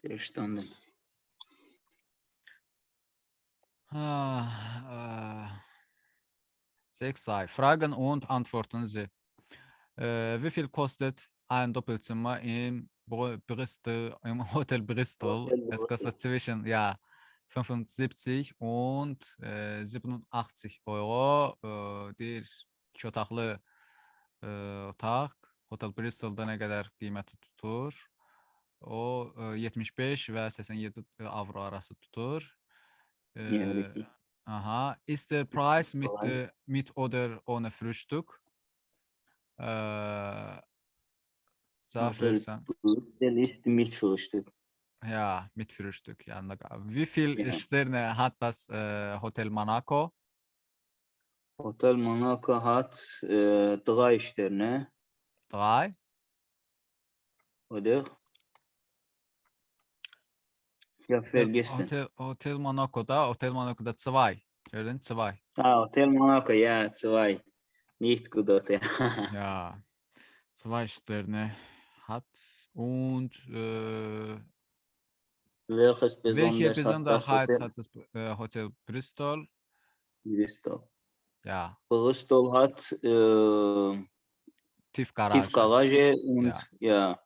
Verstanden. Ah, 6 Fragen und Antworten Sie. Wie viel kostet ein Doppelzimmer in Bristol, im Hotel Bristol? Hotel Es Brüssel. kostet zwischen 75 und 87 Euro. Bir iki otaqlı otaq Hotel Bristol'da nə qədər qiyməti tutur? O 75 və 87 avro arası tutur. Ja, richtig. Aha. Ist der Preis Preis. mit oder ohne Frühstück? Äh, Cevap Hotel verirsən. Brüssel ist mit Frühstück. Ja, mit Frühstück. Yanında qal. Wie viel Ja. Sterne hat das Hotel Monaco? Hotel Monaco hat 3 Sterne, 3. oder? Ich habe vergessen. Hotel Monaco'da 2. Gördün? 2. Hotel Monaco, ja, 2. Nicht gut Hotel. Ja. 2 Sterne hat und Welches welche besonders hat das Besonderheit Hotel? hat das Hotel Bristol? Bristol. Ja, Bristol hat Tiefgarage. Tiefgarage und ja,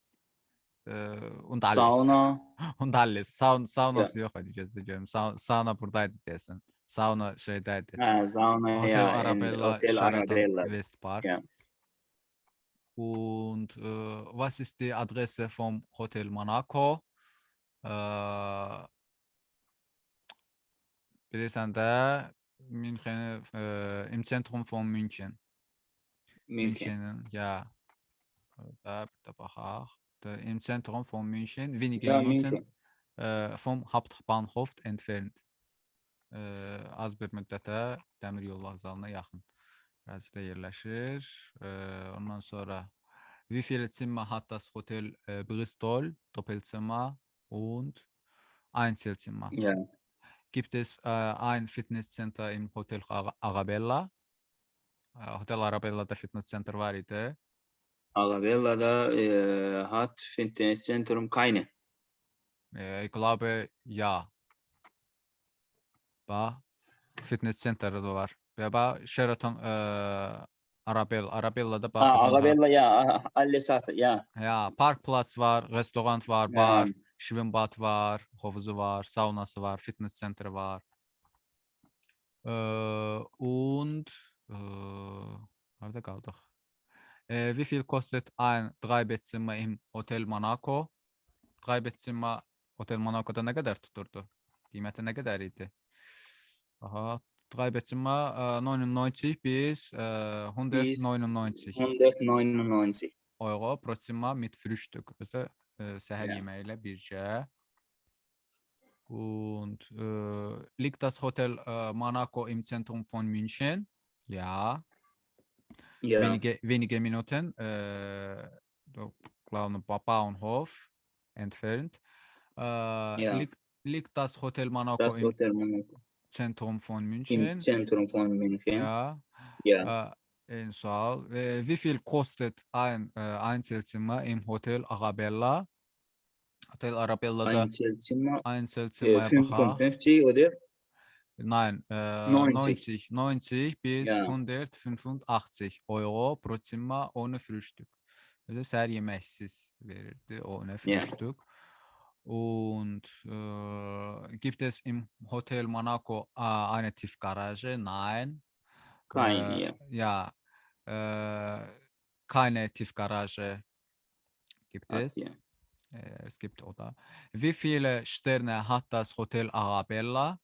Und alles. Sauna. Und alles. Saunası Ja. yok açıkçası diyorum. Sauna buradaydı desin. Sauna şeydeydi. Sauna, Hotel ja, in Arabella, Hotel Sheraton Arabella. Westpark. Ja. Und was ist die Adresse vom Hotel Monaco? Bilirsən də München, im Zentrum von München. München. Ja. Da baxaq. Im Zentrum von München, wenige Ja, Minuten München. vom Hauptbahnhof entfernt. Az bir müddətə dəmir yol vağzalına yaxın ərazidə yerləşir. Ondan sonra wie viele Zimmer hat das Hotel Bristol? Doppelzimmer und Einzelzimmer. Ja. Gibt es ein Fitnesscenter im Hotel Arabella? Hotel Arabella'da Fitnesscenter var idi. Arabella'da hat Fitnesszentrum keine. Ich glaube, ja. Fitnesscenter da var. Ve Sheraton Arabella'da Arabella, ja, alles hat, ja. Ya, Parkplatz var, restoran var, Ja. bar, schwimmbad var, havuzu var, saunası var, fitness center var. Und nerede kaldık? Wie viel kostet ein Dreibettzimmer im Hotel Monaco? Dreibettzimmer Hotel Monaco'da nə qədər tuturdu? Qiyməti nə qədər idi? Aha, Dreibettzimmer 99 bis 199 199 Euro pro Zimmer mit Frühstück. Also səhər Ja. yeməyi ilə birgə. Und liegt das Hotel Monaco im Zentrum von München? Ja. Ja. Wenige Minuten. Bauernhof entfernt. Ja. Liegt das Hotel Monaco Das im Hotel Monaco Zentrum von im München? Zentrum von München. Ja. Ja. Wie viel kostet ein Einzelzimmer im Hotel Arabella? Hotel Arabella'da Einzelzimmer Einzelzimmer 55 oder? Nein, 90. 90 bis Ja. 185 Euro pro Zimmer ohne Frühstück. Also səhər yeməksiz verirdi ohne Frühstück. Und gibt es im Hotel Monaco eine Tiefgarage? Nein. Keine, ja. Ja, keine Tiefgarage gibt es. Ja. Es gibt oder. Wie viele Sterne hat das Hotel Arabella?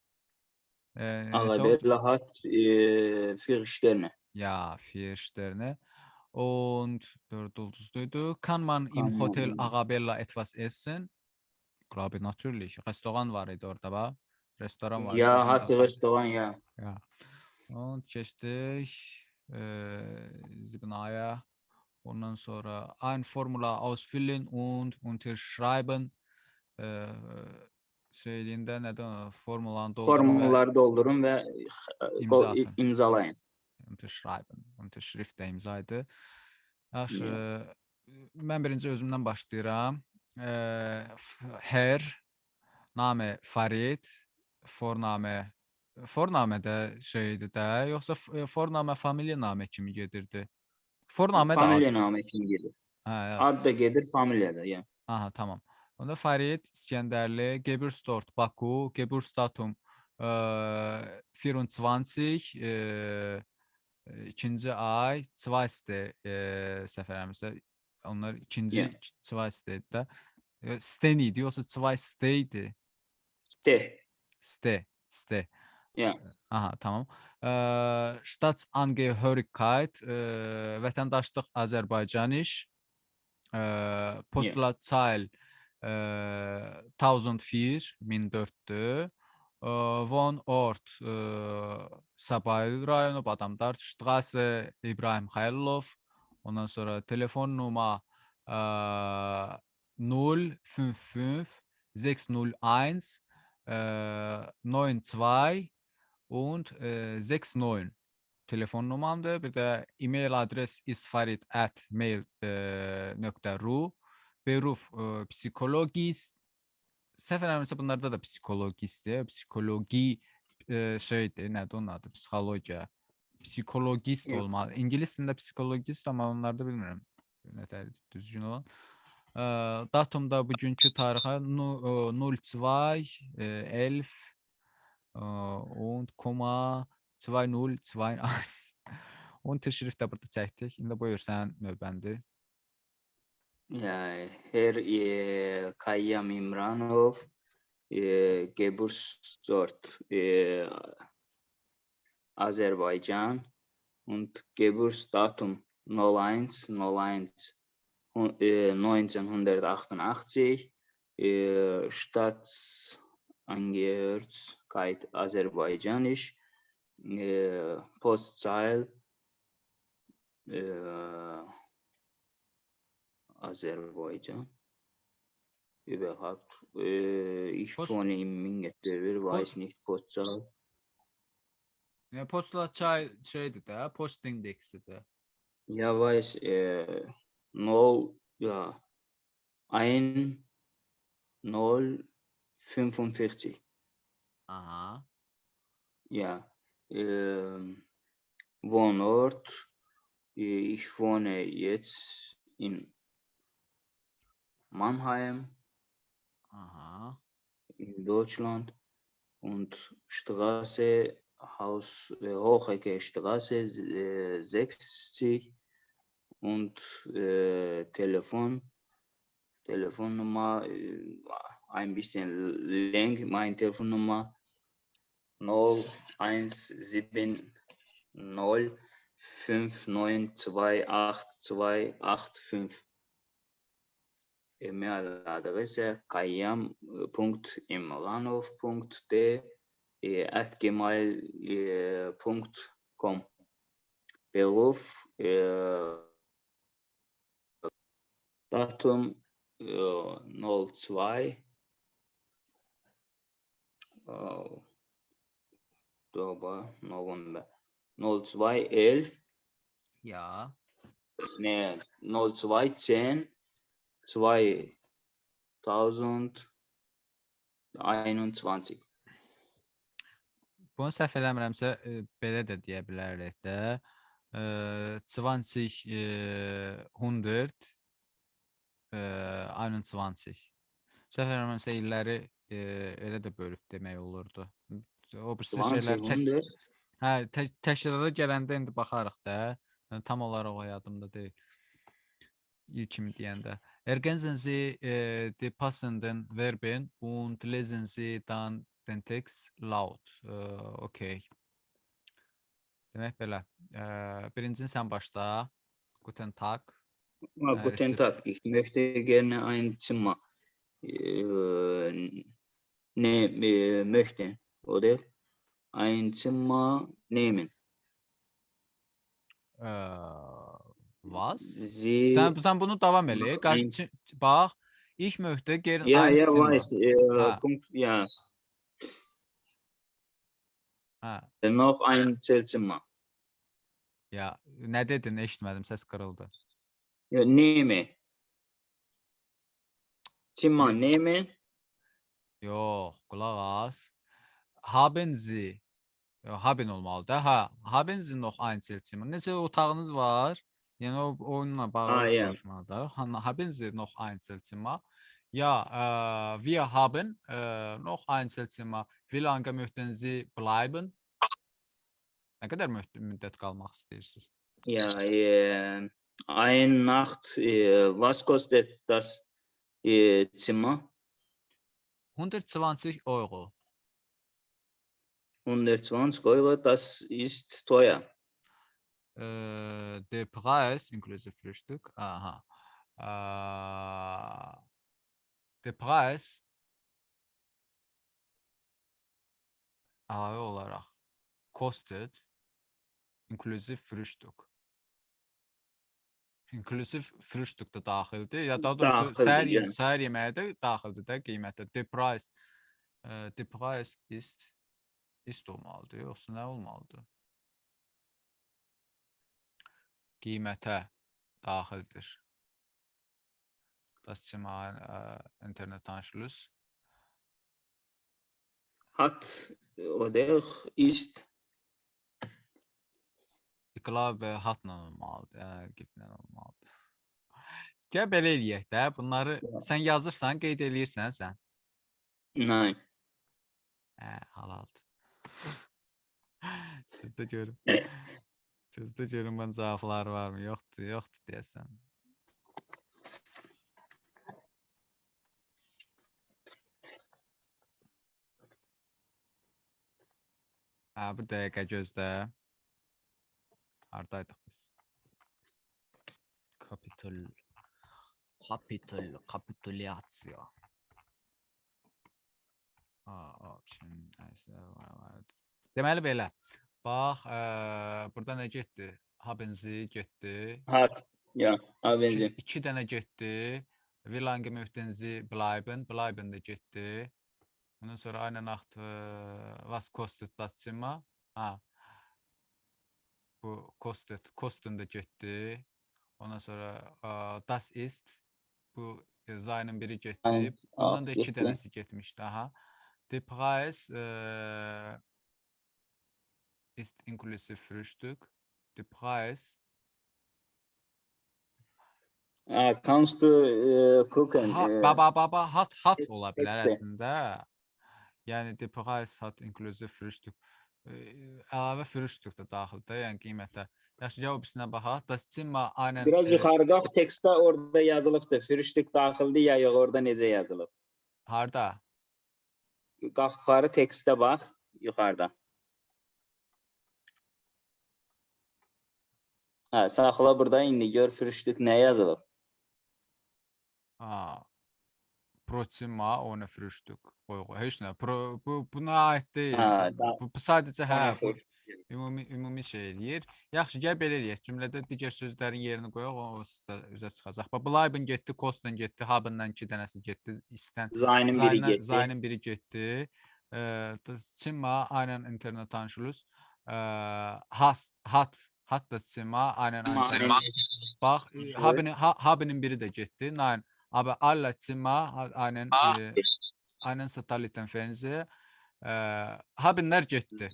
Arabella hat 4 Sterne. Ja, 4 Sterne. Und kann man im Hotel Arabella etwas essen? Ich glaube natürlich. Restoran var idi orada var. Restoran var. Ja, hat Restaurant, ja. Ja. Und geçtik Signaya. Ondan sonra ein Formular ausfüllen und unterschreiben. Şeyliğinde neden formulanı Formuları doldurun ve imza atın. imzalayın. Unterschreiben. Unterschrift də imza idi. Yaxşı. Mən birinci özümdən başlayıram. Herr, Name Farid, Forname də şeydi də, yoxsa forname familiya namə kimi gedirdi? Forname də ad. Familiya namı kimi gedir. Hə, Ad da gedir, familiya da, yəni. aha, tamam. Onda Farid İskəndərli, Geburtsort Baku, Geburtsdatum 24 ikinci ay, Zweiste səfər eləmirsə, onlar ikinci Yəni, Zweiste də. Sten idi, yoxsa Zweiste idi? Ste. yəni, Aha, tamam. Staatsangehörigkeit, vətəndaşlıq Azərbaycaniş, yəni. Postleitzahl 1004'dür. Wohnort Sabail rayonu, Badamdar, Straße İbrahim Xəlilov. Ondan sonra telefon numara 055 601 92 und 69 telefon numaramdır. Bir də e-mail adres isfarid@mail.ru. Beruf psikologist. Səhv eləmirəmsə bunlarda da psikologistdir. Psikoloji şeydir, nədir onun adı? Psixologiya. Psikologist Yox. olmalı. İngilis dilində psikologist, amma onlarda bilmirəm. Nətər düzgün olan. Datumda bugünkü tarixə 02 11 und 2021. Onun təşrif də burada çəkdik. İndi buyur sən növbəndir. Yəni, Her Kayyam İmranov, Geburtsort Azerbaycan und Geburtsdatum 01 1988, Staatsangehörigkeit Azerbaijanisch, Postzahl Azerbaycan. Überhaupt, ich wohne in Mingetöver, weiß nicht, Postzahl. Postla çay şeydir də, post indeksidir. Ja, weiß, 0, ja, 1045. Aha. Ja, Wohnort, ich wohne jetzt in Mannheim, Aha. in Deutschland, und Straße, Hochecke Straße 60 und Telefonnummer ein bisschen lang, meine Telefonnummer 0170 59288285. E-mail adresse kayyam.imranov.de@gmail.com. Beruf, Datum 02 November 0211 Ya. 0210 2021. Bunu səhv eləmirəmsə belə də deyə bilərik də. 20 100 21. Səhv eləmirəmsə illəri elə də bölüb demək olurdu. O birisi şeylər təkrara gələndə indi baxarıq da. Tam olaraq o yadımda deyil. İlk kimi deyəndə. Ergänzen Sie die passenden Verben und lesen Sie dann den Text laut. Okay. Demək belə. Birincini sən başla. Guten Tag. Guten Tag, ich möchte gerne ein Zimmer möchten, oder? Ein Zimmer nehmen. Was? Sie Sen bunu davam elə. Bax, ich möchte gerne ein ja, Zimmer. weiß, Punkt, ja. Noch ein Zimmer. Ya, nə dedin? Eşitmədim, səs qırıldı. Ja, nehme. Zimmer nehmen. Yox, qulaq as. Haben Sie. Yox, haben olmalıdır. Ha, haben Sie noch ein Zimmer? Neçə otağınız var? Yəni o onunla bağlı Ja. soruşmalıdır. Haben Sie noch ein Zimmer? Ja, wir haben noch ein Zimmer. Wie lange möchten Sie bleiben? Nə qədər müddət qalmaq istəyirsiniz? Ja, eine Nacht, was kostet das Zimmer? 120 Euro. 120 Euro, das ist teuer. Der Preis inklusive Frühstück. Aha. Der Preis əlavə olaraq kostet inklusive Frühstück. İnklusiv Frühstück da daxildir. Ya daha doğrusu Daxildir, səhər yeməyi də daxildir də qiymətdə. The price ist olmalıdır, yoxsa nə olmalıdır? Qiymətə daxildir. Das Zimmer Internet Anschluss. Hat oder ist. Ich glaube, hatla olmalıdır, gitlə olmalıdır. Gəl belə eləyək də, bunları sən yazırsan, qeyd eləyirsən sən. Nein. Halaldır. Gözdə görüm. Gözdə görüm mən cavabları varmı? Yoxdur deyəsən. Bir dəqiqə gözlə. Hardaydıq biz? Kapitulyasiya. Deməli belə. Bax, burada nə getdi? Haben Sie getdi. Hat, ja, haben Sie. 2 dənə getdi. Wie lange möchten Sie bleiben? Bleiben də getdi. Ondan sonra eine Nacht was kostet das Zimmer? Bu kosten da getdi. Ondan sonra das ist. Bu Zay'nın biri getdi. Bundan da 2 dənəsi getmişdi. Der Preis ist inklusive Frühstück. Der Preis. Kannst du gucken? Hat ola bilər əslində. Yəni der Preis hat inklusive Frühstück. Əlavə Frühstück da daxildir, yəni qiymətə. Yaxşı, gəl o birisinə baxaq. Das Zimmer aynen. Biraz yuxarıda tekstdə orada yazılıbdır. Frühstück daxildir ya yox, orada necə yazılıb? Harda? Yuxarı tekstdə bax, yuxarıda. Saxla burada, indi gör Frühstück nə yazılıb? Pro Zimmer ohne Frühstück. Heç nə. Buna aid deyil. Bu sadəcə ümumi şey eləyir. Yaxşı, gəl belə eləyək. Cümlədə digər sözlərin yerini qoyaq, o sizdə üzə çıxacaq. Bleiben getdi, kosten getdi, haben'dan 2 dənəsi getdi, istən Zay'nın biri getdi. Zimmer aynen Internet Anschluss. Hat das Zimmer aynen. Bax, haben'in biri də getdi. Nein, aber alle Zimmer aynen Satelliten Fernseher. Haben'lər getdi.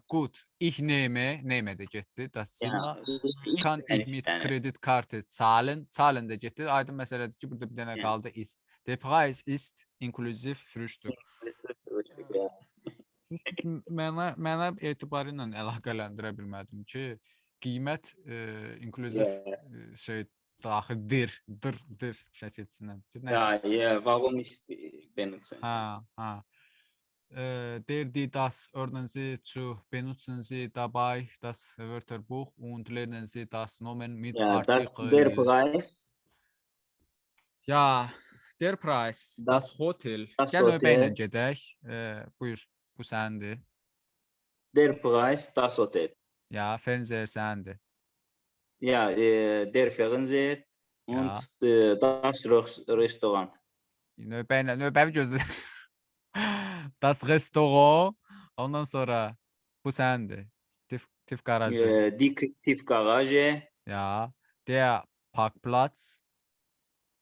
Gut, ich nehme də getdi, das Zimmer. Kann ich mit Kreditkarte zahlen? Zahlen də getdi. Aydın məsələdir ki, burada bir dənə qaldı ist. Der Preis ist inklusiv Frühstück. Mənə etibarı ilə əlaqələndirə bilmədim ki, qiymət inklusiv şey daxildir, dir şəkilçisindən. Ja, warum ist benutzen? Das ordnen Sie zu, benutzen Sie dabei das Wörterbuch und lernen Sie das Nomen mit Artikel. Der Preis. Ja, der Preis, das Hotel. Gəl növbəylə gedək. Buyur, bu səndir. Der Preis, das Hotel. Ja, Fernseher səndir. Ja, der Fernseher und das Restaurant. Növbəvi gözlə. Das Restaurant. Ondan sonra bu səndir. Tiefgarage. Die Tiefgarage. Ja, der Parkplatz.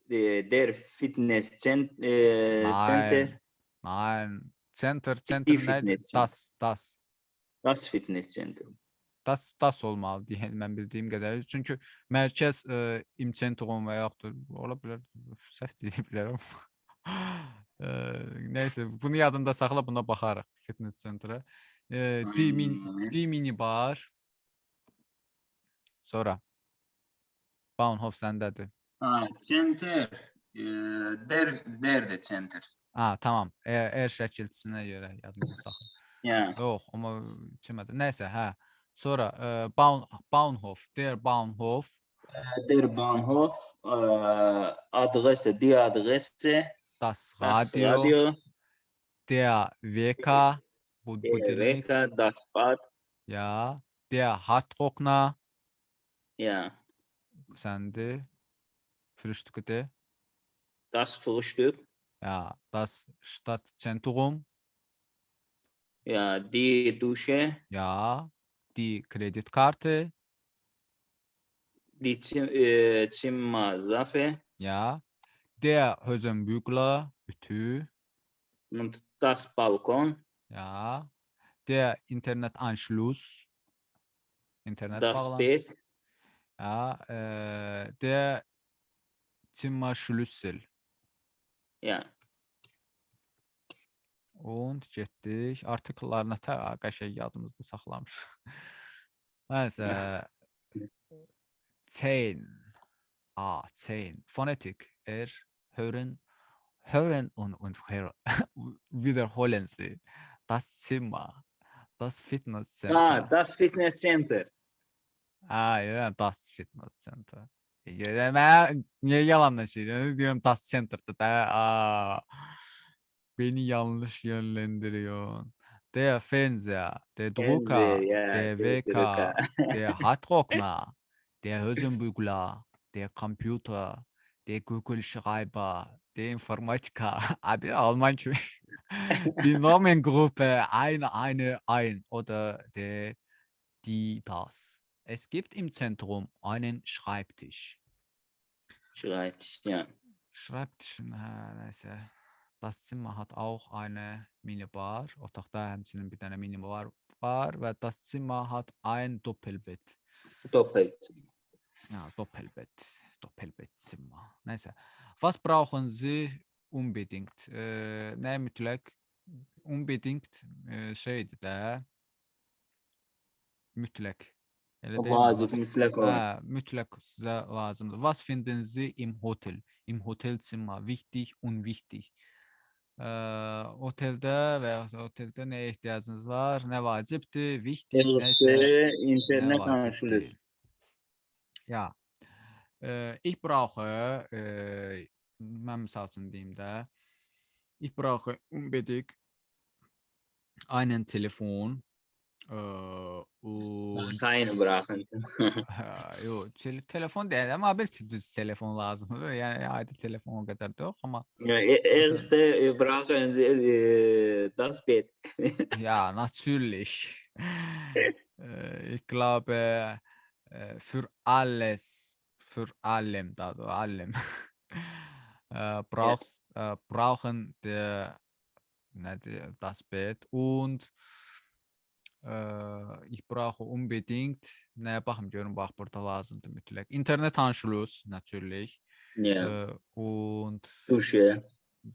der Center, Nein. Center die neydi? Fitness Center. Das Fitness Center. Das olmalı deyən mən bildiyim qədərilə. Çünki mərkəz imçentrum və yaxud da ola bilər, səhv deyə bilərəm. Nəysə, bunu yadında saxla, buna baxarıq fitness centerə. D mini bar. Sonra Baunhof səndədir. Center, der de center. Tamam. Şəkilçisinə görə yadında saxla. Ya. Yox, amma demədim. Nəysə, hə. Sonra Baunhof, der Baunhof. Der Bahnhof, Adresse, die Adresse, Das das Radio, Radio, der WK, bu der budilnik. Wecker, das Bad, Ja, der Hardrockner, ja, səndi. Frühstückte. das Frühstück, Ja, das Stadtzentrum. ja, die Dusche, Ja, die Kreditkarte. die Zimmersache Ja, der Hosenbügler, Ütü. und das Balkon, Ja, der Internetanschluss. das Bett, Ja, der Zimmerschlüssel. ja. Und getdik. Artikellarına qəşəng yadımızda saxlamış. Nəysə. 10. 10. Phonetik. Hören und wiederholen Sie. Das Zimmer. Das Fitnesscenter. Das Fitnesscenter. Ja, das Fitnesscenter. Ben niye yalanlaşıyorum? Diyorum das Center'da da. Beni yanlış yönlendiriyor. Der Fernseher, der Drucker, ja, der Wecker, der Hardrockner, der Hosenbügler, der Computer, der Kugelschreiber, der Informatiker, abi Almanca, die Normengruppe, ein oder die das. Es gibt im Zentrum einen Schreibtisch. Schreibtisch, ja. Schreibtisch, neyse. Das Zimmer hat auch eine Minibar. Otaqda həmçinin bir dənə minibar var və das Zimmer hat ein Doppelbett. Ja, Doppelbettzimmer. Neyse. Was brauchen Sie unbedingt? Ne mütləq? Unbedingt şeydir də. Mütləq. Vacib, mütləq olan. Mütləq sizə lazımdır. Was finden Sie im Hotel? Im Hotelzimmer wichtig, unwichtig. Oteldə və ya oteldə nəyə ehtiyacınız var? Nə vacibdir? Wichtig nəsə? İnternet anşlüs. Ja. Ich brauche, mən misal üçün deyim də, ich brauche unbedingt einen Telefon. Keine brauchen. Yo, telefon değil ama belki düz telefon lazımdır. Yani ayrı telefon o kadar da yok ama. Erste brauchen Sie das Bett. Ja, natürlich. Ich glaube, für alles, für allem, allem, brauchen das Bett und ich brauche unbedingt, ne bakım görün bak burada lazımdır mütləq. Internetanschluss natürlich. Ja. Und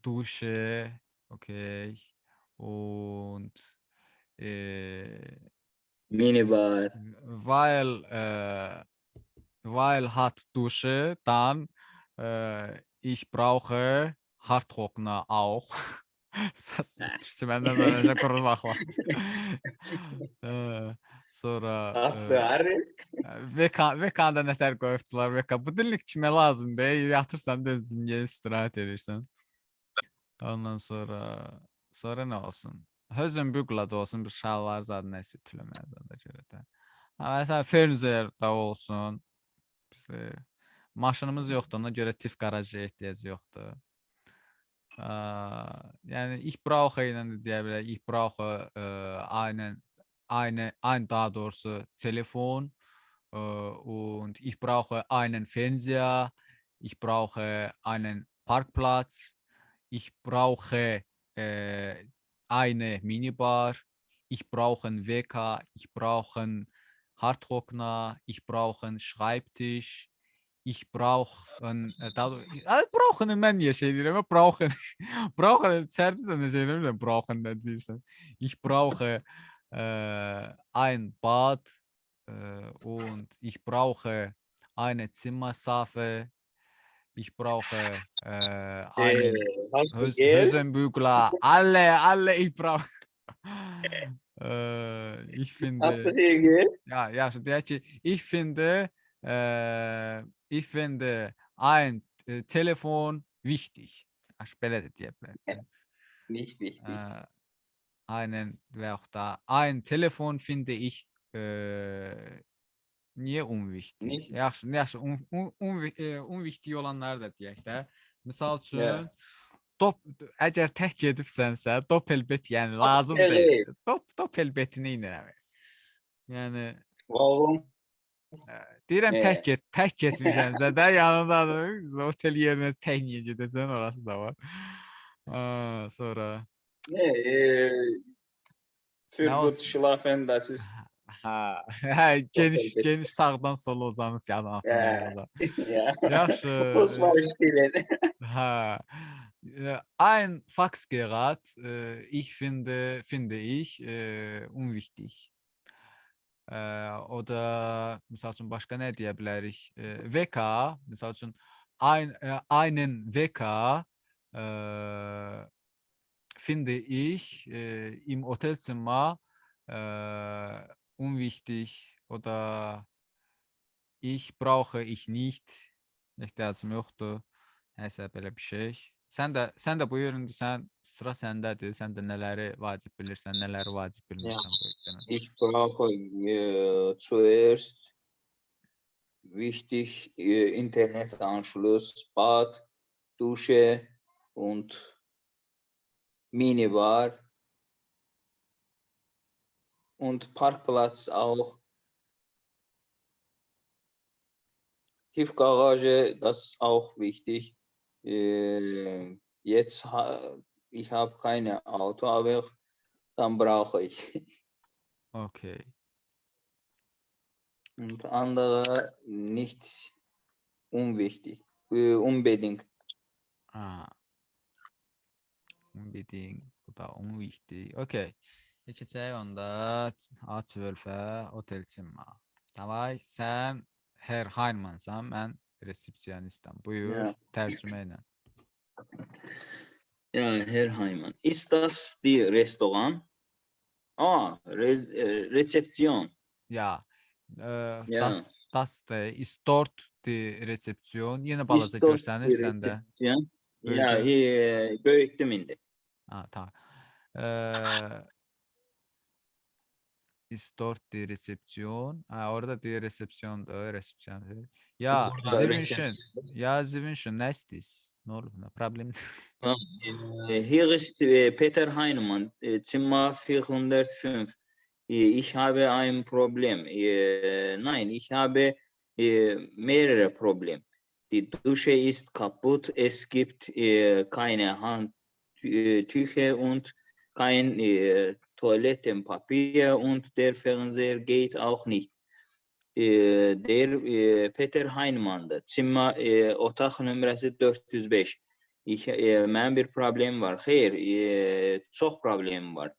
Dusche, okay. Und Minibar. Weil hat Dusche, dann ich brauche Hardrockner auch. Məndən öyrənəcə qurulmaq var. Sonra VK-da nətər qoyubdular VK. Bu dillik kimə lazımdır? Yatırsan da özün gelip istirahət edirsən. Ondan sonra nə olsun? Hosenbügler da olsun, bir şalvar zaten nəsə ütüləməyə da görə də. Məsələn, Fernseher da olsun. Maşınımız yoxdur, ona görə tif garajı ehtiyac yoxdur. Yani ich brauche ich brauche daha doğrusu Telefon und ich brauche einen Fernseher, Ich brauche einen Parkplatz. Ich brauche eine Minibar. Ich brauche einen Wecker. Ich brauche einen Hardtrockner. Ich brauche einen Schreibtisch. Ich brauche einen... brauchen ben şeyleri ama brauchen. Brauchen servisine şeyleri de brauchen ne diyorsan. Ich brauche ein Bad und ich brauche eine Zimmersafe. Ich brauche einen Hast du Geld? Hosenbügler. Alle, ich brauche. Ich Hast du finde, viel Geld? ja, ich finde ein Telefon wichtig. Belə deyə bilərdim. Nicht wichtig. Ve auch da ein Telefon finde ich niye unwichtig? Nicht, Yaxşı, unwichtig olanları da deyək də. Misal ja. üçün, əgər tək gedibsənsə, doppelbet yəni Çok lazım şey. deyil. Doppelbetini indirəm. Yəni Warum? deyirəm Evet. tək getmişənsə də yanında otel yerinə tək niyə gedəsən, orası da var. Sonra Ne, für nə gut olsun? schlafen, das ist Geniş doppelt. sağdan sola uzanıb yanansın Ja, orada. ja. Yaxşı. Fußball spielen. Ein Faxgerät, finde ich unwichtig. Oder misal üçün başqa nə deyə bilərik? VK, misal üçün einen VK finde ich im Hotelzimmer unwichtig oder brauche ich nicht. Ehtiyacım yoxdur. Nəsə belə bir şey. Sən də buyur, indi sıra səndədir. Sən də nələri vacib bilirsən, nələri vacib Ja, bilmirsən bu yüzden. ich brauche zuerst wichtig Internetanschluss, Bad, Dusche und Minibar und Parkplatz auch. Tiefgarage, das ist auch wichtig. Jetzt ich habe keine Auto, aber dann brauche ich. Okay. Und andere nicht unwichtig, unbedingt. Unbedingt. Bu da unwichtig. Okay. Keçək onda A12 Otelzimmer. Davay, sən Herr Heinemansan, mən resepsiyonistim. Buyur, Ja. tərcümə ilə. Ja, Herr Heimann. Ist das die Restaurant? Rezeption. Ja, Ja. das ist dort die Rezeption. Yine Ist balaca dort die görsənirsən də. Rezeption? Ja, Böyüdü. hier büyüktüm indi. Tamam. Ist dort die Rezeption? Orada die Rezepsiyondur, resepsiyon. Ya, Sie wünschen. Ja, Sie wünschen. Ne ist Ne olur? Ne problem? Hier ist Peter Heinemann, Zimmer 405. Ich habe ein Problem. Nein, ich habe mehrere Probleme. Die Dusche ist kaputt, es gibt keine Handtücher und kein Toilettenpapier und der Fernseher geht auch nicht. Der Peter Heinemann'da Zimmer otaq nömrəsi 405. Mənim bir problem var. Xeyr, çox problem var.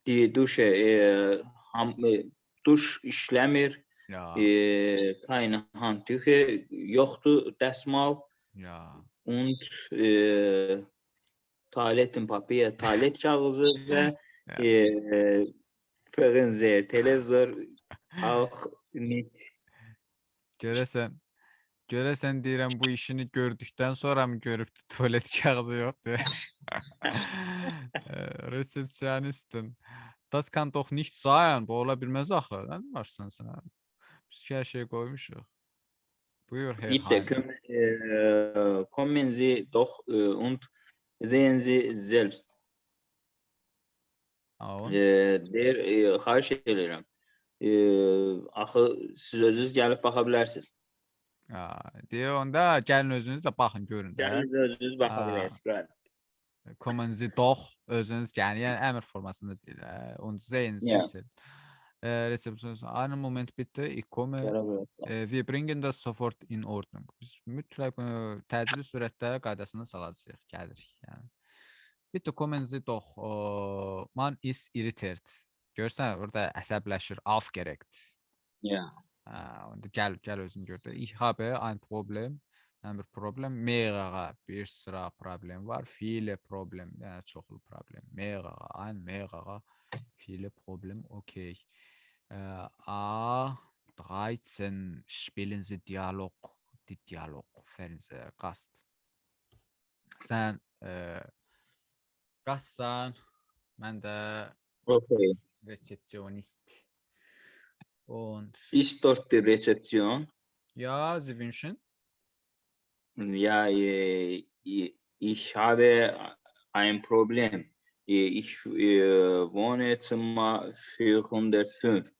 Die Dusche, duş işləmir. Ja. Keine Handtücher, yoxdur dəsmal. Ja. Und Toilettenpapier, tuvalet kağızı və Fernseher, televizor auch nicht. Görəsən deyirəm bu işini gördükdən sonra mı görübdü tuvalet kağızı yoxdur? Rezepsiyonistin. Das kann doch nicht sein. Bu ola bilməz axı. Nə varsan sən? Biz hər şey qoymuşuq. Buyur, Herr Bitte kommen Sie doch und sehen Sie selbst. Xahiş edirəm. Axı siz özünüz gəlib baxa bilərsiniz. Deyə onda gəlin özünüz də baxın, görün də. Gəlin özünüz baxa bilərsiniz. Kommen Sie doch özünüz gəlin. Yəni əmr formasında deyil. Und sehen Sie Ja. es. Rezepsiyon. Einen Moment bitte. Ich komme. Gələ bilərsiniz. Wir bringen das sofort in Ordnung. Biz mütləq bunu təcili sürətdə qaydasına salacağıq, gəlirik. Yəni. Bitte kommen Sie doch. Man ist irritiert. Görsən, orada əsəbləşir, aufgeregt. Ja. Onda gəl özün gör də. Ich habe ein Problem. Yəni bir problem, mehrere bir sıra problem var. Viele problem, yəni çoxlu problem. Mehrere, viele problem. Okay. A13 spielen Sie Dialog. Die Dialog, Fernseher, Gast. Sən qastsan, mən də Okay. Rezeptionist. Und Ist dort die Rezeption? ja, Sie wünschen? Ja, ich habe ein Problem. Ich wohne Zimmer 405.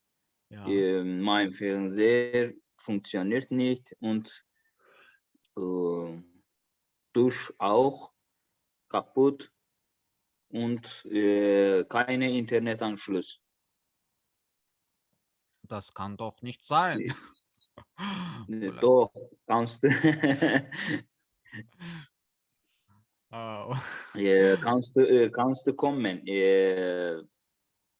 Ja. Mein Fernseher funktioniert nicht und Dusch auch kaputt und keine Internetanschluss. Das kann doch nicht sein. Doch, kannst du, Oh. kannst du kommen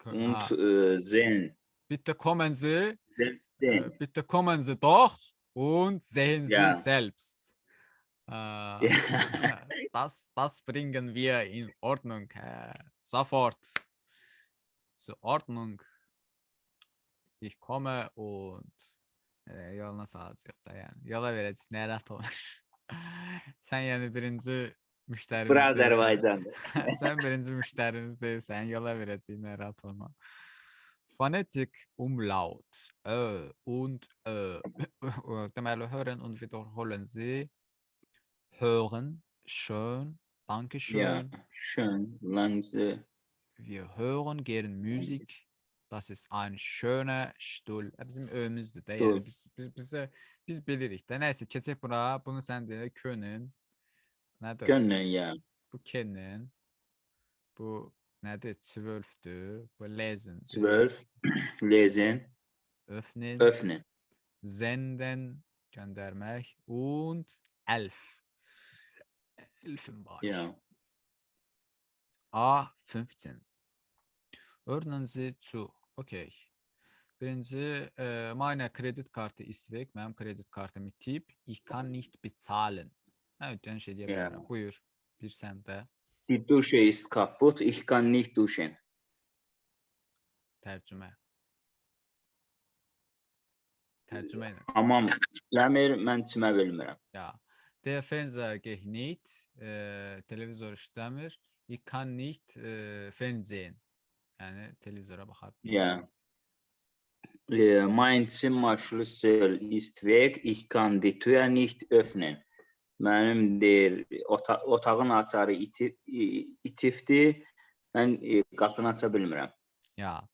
und sehen. Bitte kommen Sie. Selbst sehen. Bitte kommen Sie doch und sehen Ja. Sie selbst. Ja. Das bringen wir in Ordnung. Sofort. Zur Ordnung. Ich komme und yoluna salacaq da yəni. Yola verəcək, narahat olma. Sən yəni birinci müştərimiz Bura deyilsən. Azərbaycandır. Sən birinci müştərimiz deyilsən, yola verəcək, narahat olma. Phonetic Umlaut. Ö und ö. Deməli, hören und wiederholen Sie. Hören, schön, danke Ja, schön. schön, langsam. Wir hören gern Musik. Das ist ein schöner Stuhl. Bizim öyümüzdür də. Yəni biz bilirik də. Nəysə, keçək bura. Bunu sən deyək, können. Nədir? Können, ja. Bu kennen. Bu nədir? 12'dür. Bu lesen. 12, lesen, Öffnen. öffnen. Senden, göndermək. Und 11. 11'in var. Ja. A15. Hören Sie zu. Okay. Birinci, meine Kreditkarte ist weg. Mənim kredit kartım itib. Ich kann nicht bezahlen. Hə, ödəyən şey deyə bilərəm. Buyur. Bir səndə. Die Dusche ist kaputt, ich kann nicht duschen. Tərcümə. Tərcümə ilə. Hamam işləmir, mən çimə bilmirəm. Ja. Der Fernseher geht nicht. Televizor işləmir. Ich kann nicht Fernsehen. Yəni televizora baxa bilmirəm. Ja. Mein Zimmerschlüssel ist weg, ich kann die Tür nicht öffnen. Mənim deyir, otağın açarı itifdi, mən qapını aça bilmirəm. Ja.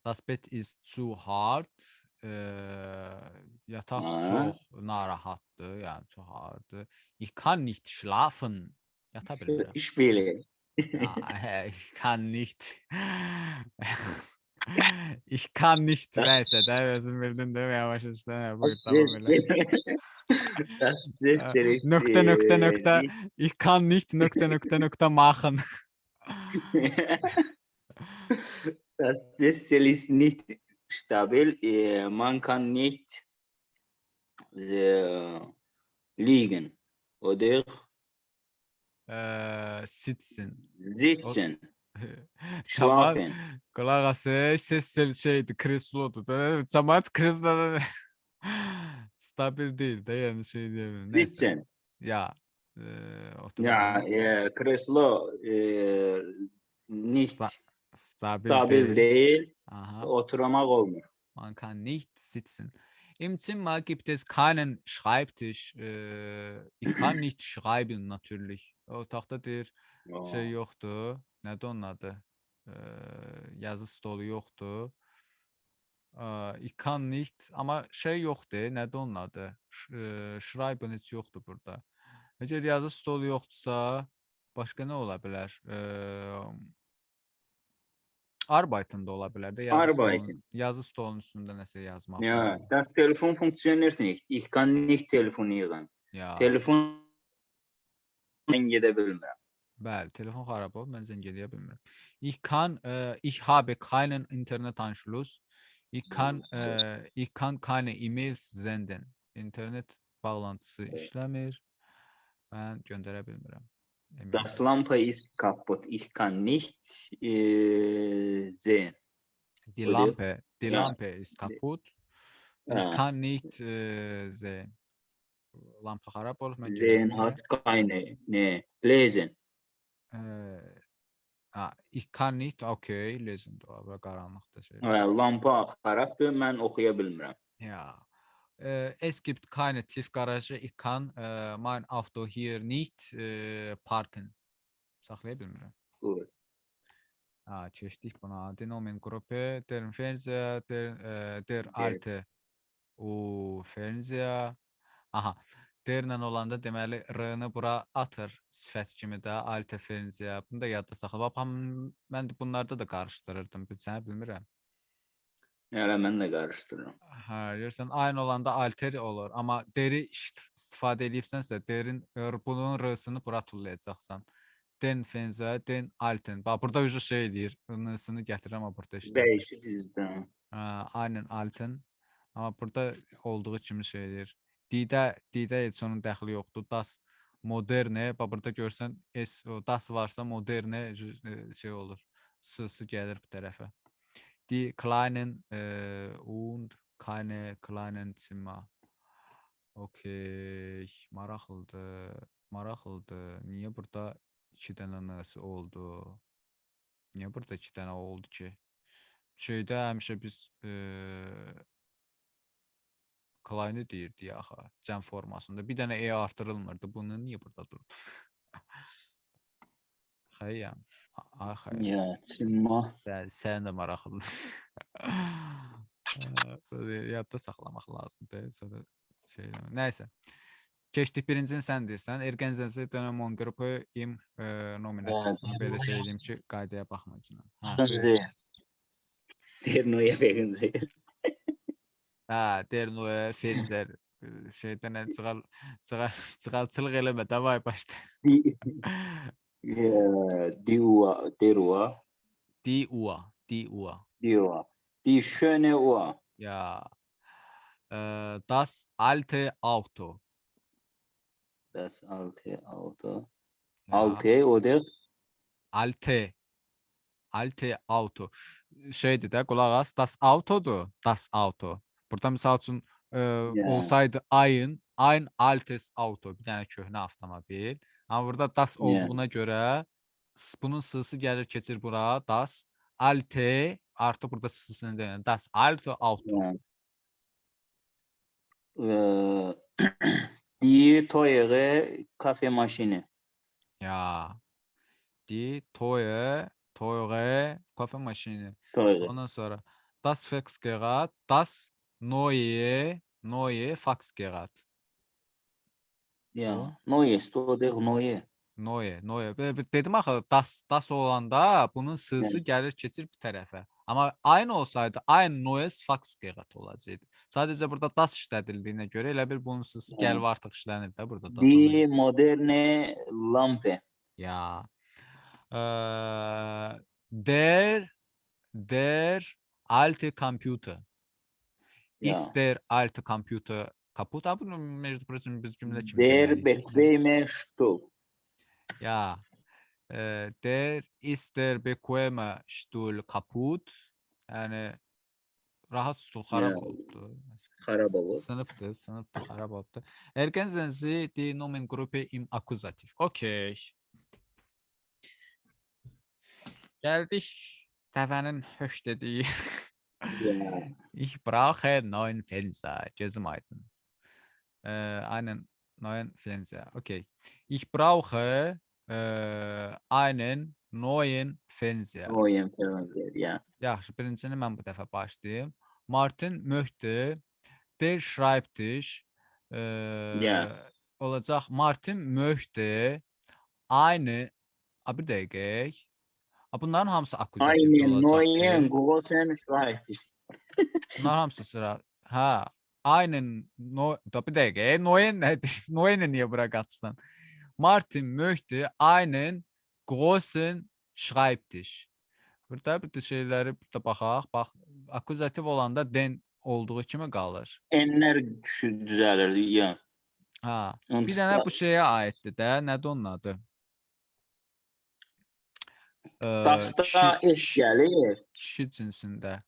Das Bett ist zu hart. Yataq çox narahatdır, yəni çox ağırdır. Ich kann nicht schlafen. Yata bilmirəm. Ich will. Ich kann nicht. Ich kann nicht. Neyse de özüm bildin değil mi? Yavaş üstüne. Buyur tamam öyle. Nokta. Ich kann nicht nokta machen. Das Sessel ist nicht stabil. Man kann nicht liegen oder Sitzen. sitzen. Tamam. Schlafen. Kulak ası ses şeydi, kreslodu da. Tamam, kreslodu. Stabil değil de yani şey diyebilirim. Sitzen. Ya. Ja, kreslo nicht stabil değil. Aha. Oturmak olmuyor. Man kann nicht sitzen. Im Zimmer gibt es keinen Schreibtisch. Ich kann nicht schreiben natürlich. Otaqdadır. Şey yoktu. Nədir onun adı? Yazı stolu yoxdur. Ich kann nicht. Amma şey yoxdur. Nədir onun adı? Schreiben heç yoxdur burada. Əgər yazı stolu yoxdursa, başqa nə ola bilər? Arbeiten da ola bilər də Arbeiten. yazı stolunun üstündə nəsə yazmaq. Ja, das Telefon funktioniert nicht. Ich kann nicht telefonieren. Ya. Telefon mən gedə bilmirəm. Bəli, telefon xarab olub, mən zəng edə bilmirəm. Ich habe keinen Internetanschluss. Ich kann keine E-Mails senden. İnternet bağlantısı işləmir. Mən göndərə bilmirəm. Das Lampe ist kaputt. Ich kann nicht sehen. Die Oder? Lampe ist kaputt. Ich Ja. kann nicht sehen. Lampa xarab olub, mən Sehen hat keine. Nee, lesen. Ich kann nicht, okay, lesen. Doğru, qaranlıqda şey. Lampa xarabdır, mən oxuya bilmirəm. Ja. Es gibt keine Tiefgarage. Ich kann mein Auto hier nicht parken. Saxlaya bilmirəm. Gut. Keçdik buna. Denomengruppe, der Fernseher, der alte Fernseher. Aha. Derlə olanda deməli R-nı bura atır sifət kimi də alte Fernseher. Bunu da yadda saxla. Mən bunlarda da qarışdırırdım. Sən bilmirəm. Hələ mən də qarışdırıram. Hə, görürsən, aynı olanda alter olur. Amma deri istifadə edibsənsə, derin bunun R-sını bura tullayacaqsan. Den Fernseher, den alten. Bax, burada üzü şey deyir. N-sını gətirir, amma burada işte. Dəyişir düzdən. Aynen alten. Amma burada olduğu kimi şey deyir. Didə heç onun dəxli yoxdur. Das moderne. Bax, burada görsən, das varsa moderne şey olur. S-sı gəlir bu tərəfə. Die kleinen und keine kleinen Zimmer. Okay, maraqlıdır. Niyə burada 2 dənə nəsə oldu? Niyə burada 2 dənə oldu ki? Şeydə həmişə biz kleini deyirdik axı, cəm formasında. Bir dənə E artırılmırdı. Bunu niyə burada durdu? Xəyyəm. Ya, Zimmer. Sən də maraqlıdır. Yadda saxlamaq lazımdır. Sonra şey, nəysə. Keçdik birincini sən deyirsən. Ergänzense Denomengruppe im Nominativ. Belə şey deyim ki, qaydaya baxmayacağam. Ternoya benziyor. Der neue Fernseher. Şeydən çıxalçılıq eləmə, davay başla. Die Uhr. Die schöne Uhr. Ja. Das alte Auto. Das alte Auto. Ja. Alte oder? Alte Auto. Şeydir də, qulaq as. Das Autodur. Das Auto. Burada misal üçün olsaydı ein altes Auto. Bir dənə köhnə avtomobil. Amma burada das olduğuna görə bunun s-sı gəlir, keçir bura. Das alte artıq burada s-sını deyən. Das alte Auto. Die teure Kaffeemaschine. Ja. Die teure Kaffeemaschine. Teure. Ondan sonra das Faxgerät, das neue Faxgerät. Ja, neues oder neue. Neue. Dedim axı, das olanda bunun s-sı gəlir, keçir bu tərəfə. Amma aynı olsaydı, ein neues Faxgerät olacaqdı. Sadəcə burada das işlədildiyinə görə elə bil bunun s-sı gəlib artıq işlənir də burada. Die moderne Lampe. Ya. Der alte Computer. Ist der alte Computer kaputt? Aber mecbur biz cümle kimi Der bequeme Stuhl. Ya. Ist der bequeme Stuhl kaputt? Yani rahat stul xarab oldu. Xarab oldu. Sınıfdır, xarab oldu. Ergänzense die Nomengruppe im Akkusativ. Okay. Gəldik dəvənin höş dediyi. Ich brauche neuen Fernseher. Gözüm aydın. Einen neuen Fernseher. Okay. Ich brauche einen neuen Fernseher. Neuen Fernseher, ja. Yaxşı, birincisini mən bu dəfə başlayım. Martin möchte der Schreibtisch olacaq. Martin möchte eine bir dəqiqə. Bunların hamısı akuzativdə Einen olacaq neuen ki, großen Schreibtisch. bunların hamısı sıra. Hə, einen bir dəqiqə. Neuen nədir? Neuen niyə bura qatırsan? Martin möchte einen großen Schreibtisch. Burada bir şeyləri burada baxaq. Bax, akuzativ olanda den olduğu kimi qalır. Enler düzəlir. Ya. Ha, Und bir dənə bu şeyə aiddir də. Nədir onun adı? Dasda es gəlir. Kişi cinsində.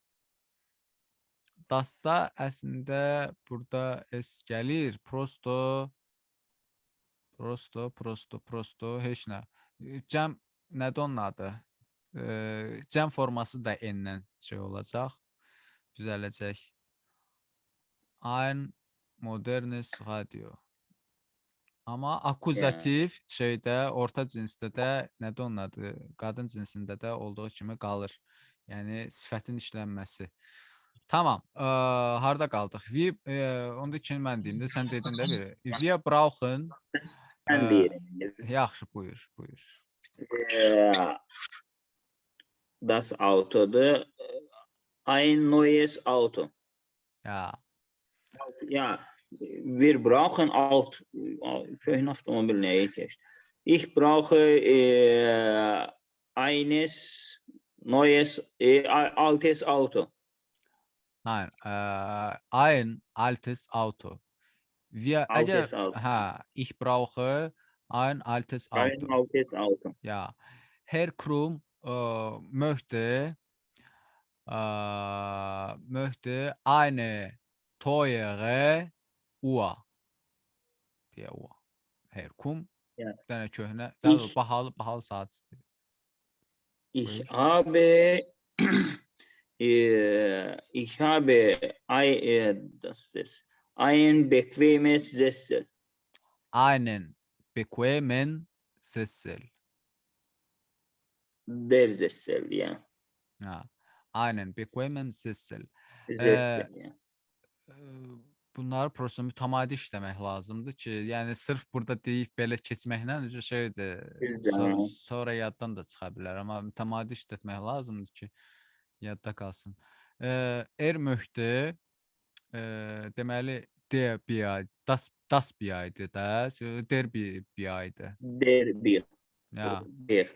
Dasda əslində burada es gəlir. Prosto heç nə. Cəm nədir onun adı? Cəm forması da n-lə şey olacaq. Düzələcək. Ein modernes radio. Amma akuzativ şeydə, orta cinsdə də nədir onun adı? Qadın cinsində də olduğu kimi qalır. Yəni sifətin işlənməsi. Tamam. Harda qaldıq? Onda üçün mən deyim də, sən dedin də biri. Wir brauchen Mən deyirəm. yaxşı, buyur. Das Auto'dur. Ein neues Auto. Ya. Ja, wir brauchen köhnə avtomobil nəyə ehtiyac? Ich brauche eines neues altes Auto. Nein, ein altes Auto. Altes Auto. Ich brauche ein altes Auto. Ein altes Auto. Ja. Herr Krum möchte eine teure Uhr. Diye Uhr. Herr Krum. Ja. Bir dənə köhnə, bahalı saat istəyir. Ich habe ein bequemes Sessel. Einen bequemen Sessel. Der Sessel, ja. Ja. Einen bequemen Sessel. Sessel, ja. Bunları prosta mütəmadi işləmək lazımdır ki, yəni sırf burada deyib belə keçməklə necə şeydir, sonra yaddan da çıxa bilər, amma mütəmadi işlətmək lazımdır ki, yadda qalsın. Möchte deməli der bir das bir'ydi da, der bir'ydi. Der bir. Ya. Der.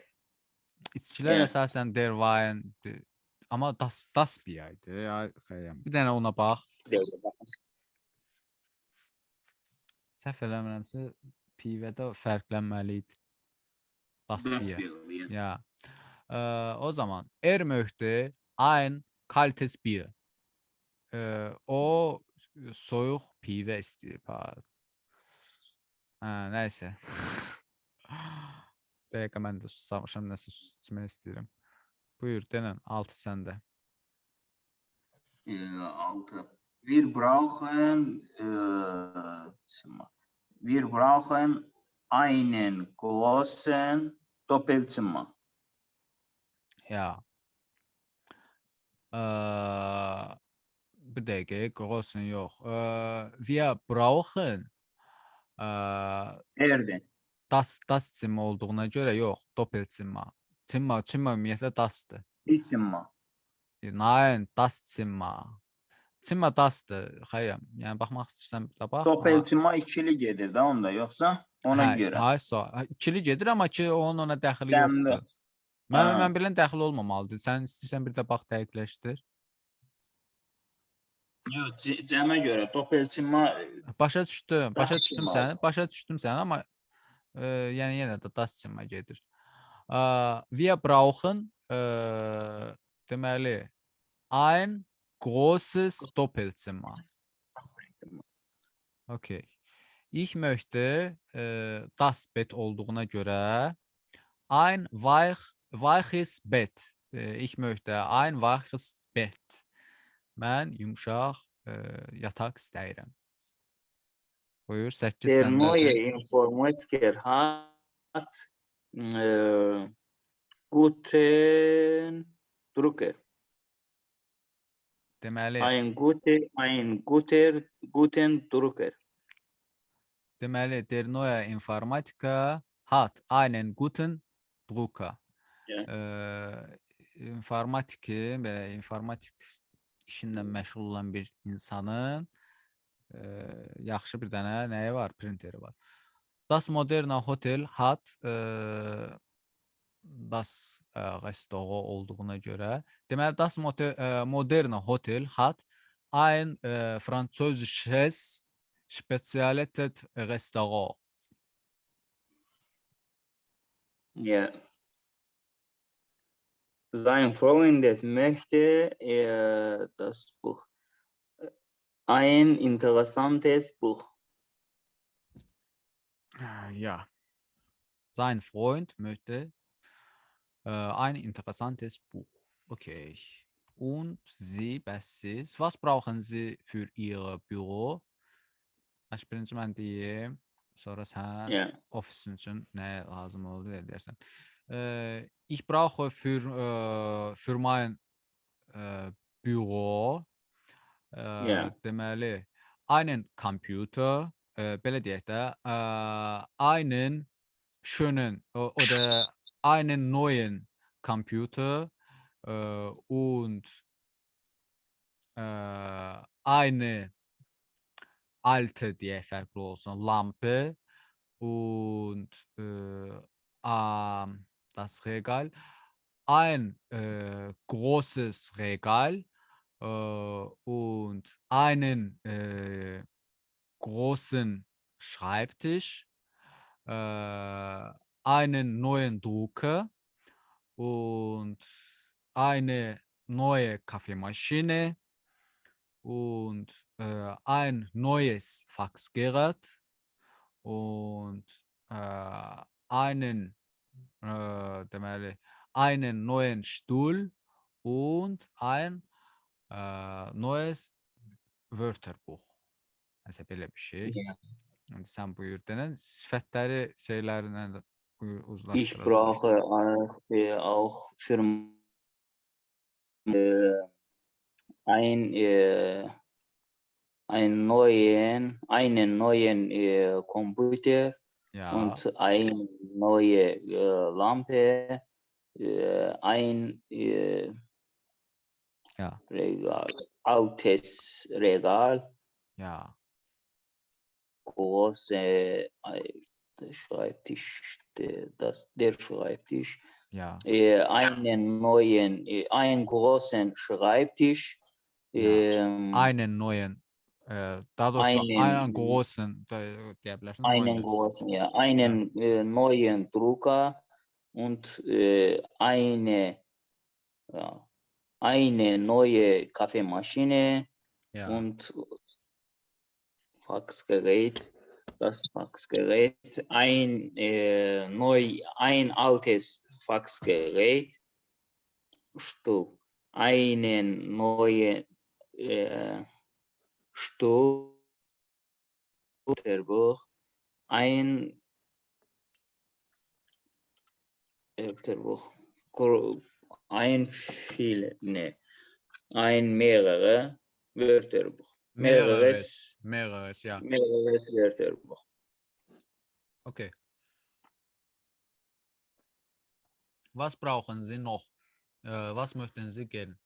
İçkilər əsasən der Wein, amma das bir'ydi. Bir dənə ona bax. Səhv eləmirəmsə, pivədə fərqlənməli idi. Das Bier. Ya. O zaman möchte ein kaltes Bier. O soyuq pivə istəyir. Nəysə. Dəqiqə mən də susamışam, nəsə içmək istəyirəm. Buyur, denən, 6 səndə. 6. Wir brauchen einen großen Doppelzimmer. Ja. Bir dəqiqə, großen yox. Wir brauchen Nerede? Das Zimmer olduğuna görə yox, Doppelzimmer. Zimmer ümumiyyətlə dasdır. Zimmer. Nein, das Zimmer. Zimmer dasdır, xəyəm. Yəni baxmaq istəyirsən də bax. Doppelzimmer ikili gedir də onda, yoxsa ona görə. İkili gedir, amma ki onun ona dəxili yoxdur. Mən bilən dəxil olmamalıdır. Sən istəyirsən bir də bax dəqiqləşdir. Yox, cəmə görə Doppelzimmer başa düşdüm səni, amma yəni yenə də das Zimmer gedir. Wir brauchen deməli ein großes Doppelzimmer. Okay. Ich möchte das Bett olduğuna görə ein weiches Bett. Ich möchte ein weiches Bett. Mən yumşaq yataq istəyirəm. Buyur, 8 Der səndədir. neue Informatiker hat guten Drucker. Deməli, Guten Drucker. deməli, der neue Informatiker hat einen guten Drucker. Yeah. informatik işinlə məşğul olan bir insanın yaxşı bir dənə nəyi var? Printeri var. Das moderne Hotel hat das Restaurant olduğuna görə, deməli das moderne Hotel hat ein französisches Spezialität Restaurant. Ja. Sein Freund möchte das Buch. Ein interessantes Buch. Ja. Sein Freund möchte ein interessantes Buch. Okay. Und Sie, siz, was brauchen Sie für Ihr Büro? Birinci mən deyim, sonra sən Yeah. ofisin üçün nə lazım oldu deyərsən. Ich brauche für mein Büro Yeah. deməli einen Computer, belə deyək də, einen schönen oder einen neuen Computer und eine alte deyək fərqli olsun, Lampe und das Regal, ein großes Regal und einen großen Schreibtisch, einen neuen Drucker und eine neue Kaffeemaschine und ein neues Faxgerät und einen neuen Stuhl und ein neues Wörterbuch. Mesela belə bir şey. Yeah. Yəni sən buyur denən sifətləri şeylərindən Ich uzlaşdıracaq. brauche auch für einen neuen Computer Ya, und eine neue Lampe, ein ya, Regal, altes Regal, ya. große Schreibtisch, der Schreibtisch, Ya, einen großen Schreibtisch, ya. Einen neuen, daha doğrusu einen großen deyə bilərsən. einen großen, ja, einen neuen Drucker und eine neue Kaffeemaschine Ya, und Faxgerät, das Faxgerät, ein altes Faxgerät, Stuhl, einen neuen Stuhl, ein mehrere Wörterbuch. mehreres, ja. Mehreres Wörterbuch. Okay. Was brauchen Sie noch? Was möchten Sie gern?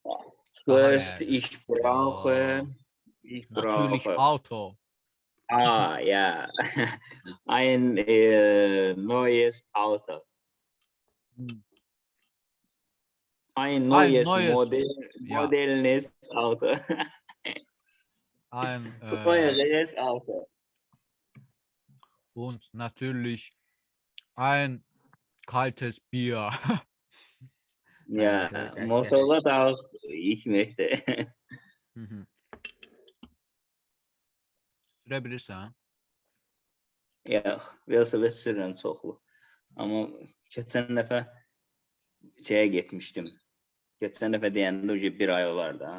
Zuerst, nerede? ich brauche Natürlich Auto. ja, ein neues Auto. Ein neues modernes Auto. Ein Teures Auto. und natürlich ein kaltes Bier. Ja, Motorrad auch, ich möchte. Süre bilirsən? Ya, velosiped sürürəm çoxlu. Amma keçən dəfə şeye getmişdim. Geçen dəfə deyəndə ucu bir ay olar da.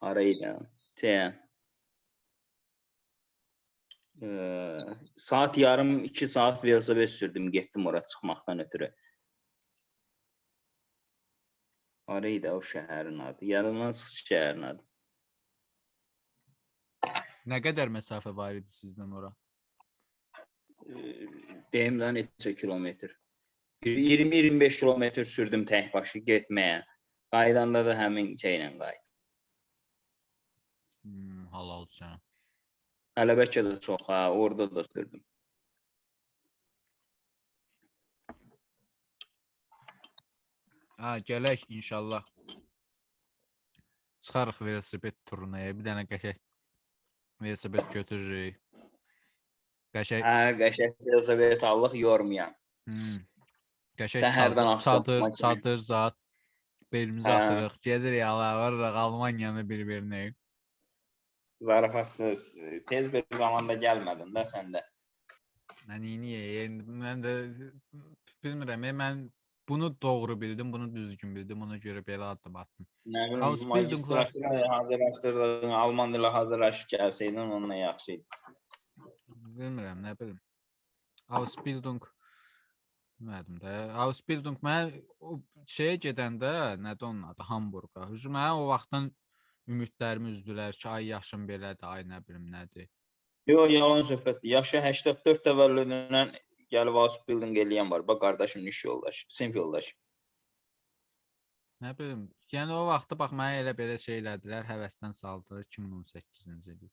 Arayla. Saat yarım 2 saat velosiped sürdüm. Getdim ora çıxmaqdan ötürü. Orayı da o şəhərin adı. Yadımdan çıxdı şəhərin adı. Nə qədər məsafə var idi sizdən ora? Deyim də neçə kilometr. 20-25 kilometr sürdüm tək başı getməyə. Qaydanda da həmin şeylə qayıtdım. Halal sənə. Hələ bəlkə də çox, orada da sürdüm. Gələk inşallah. Çıxarıq velosiped turuna. Bir dənə qəşəng velosiped götürürük. Qəşəng. Qəşəng velosiped alıq yormayan. Qəşəng çadır zat belimizə atırıq. Gedirik varırıq Almaniyanı bir-birinə. Zarafatsız. Tez bir zamanda gəlmədin də sən də. Mən də bilmirəm. Mən bunu doğru bildim, bunu düzgün bildim. Ona görə belə addım attım. Magistratura hazırlaşdırdın, Alman ilə hazırlaşıb gəlsəydin onunla yaxşı idi. Bilmirəm, nə bilim. Ausbildung bilmədim də. Ausbildung mən o şeyə gedəndə, nədir onun adı, Hamburqa. Mən o vaxtdan ümidlərimi üzdülər ki, ay yaşım belədir, ay nə bilim nədir. Yox, yalan söhbətdir. Yaşı 84 təvəllüdündən gəlib Ausbildung eləyən var. Bax, qardaşım iş yoldaşı, sinif yoldaşı. Nə bilim, yəni o vaxtda bax, mənə elə belə şey elədilər, həvəsdən saldılar 2018-ci il.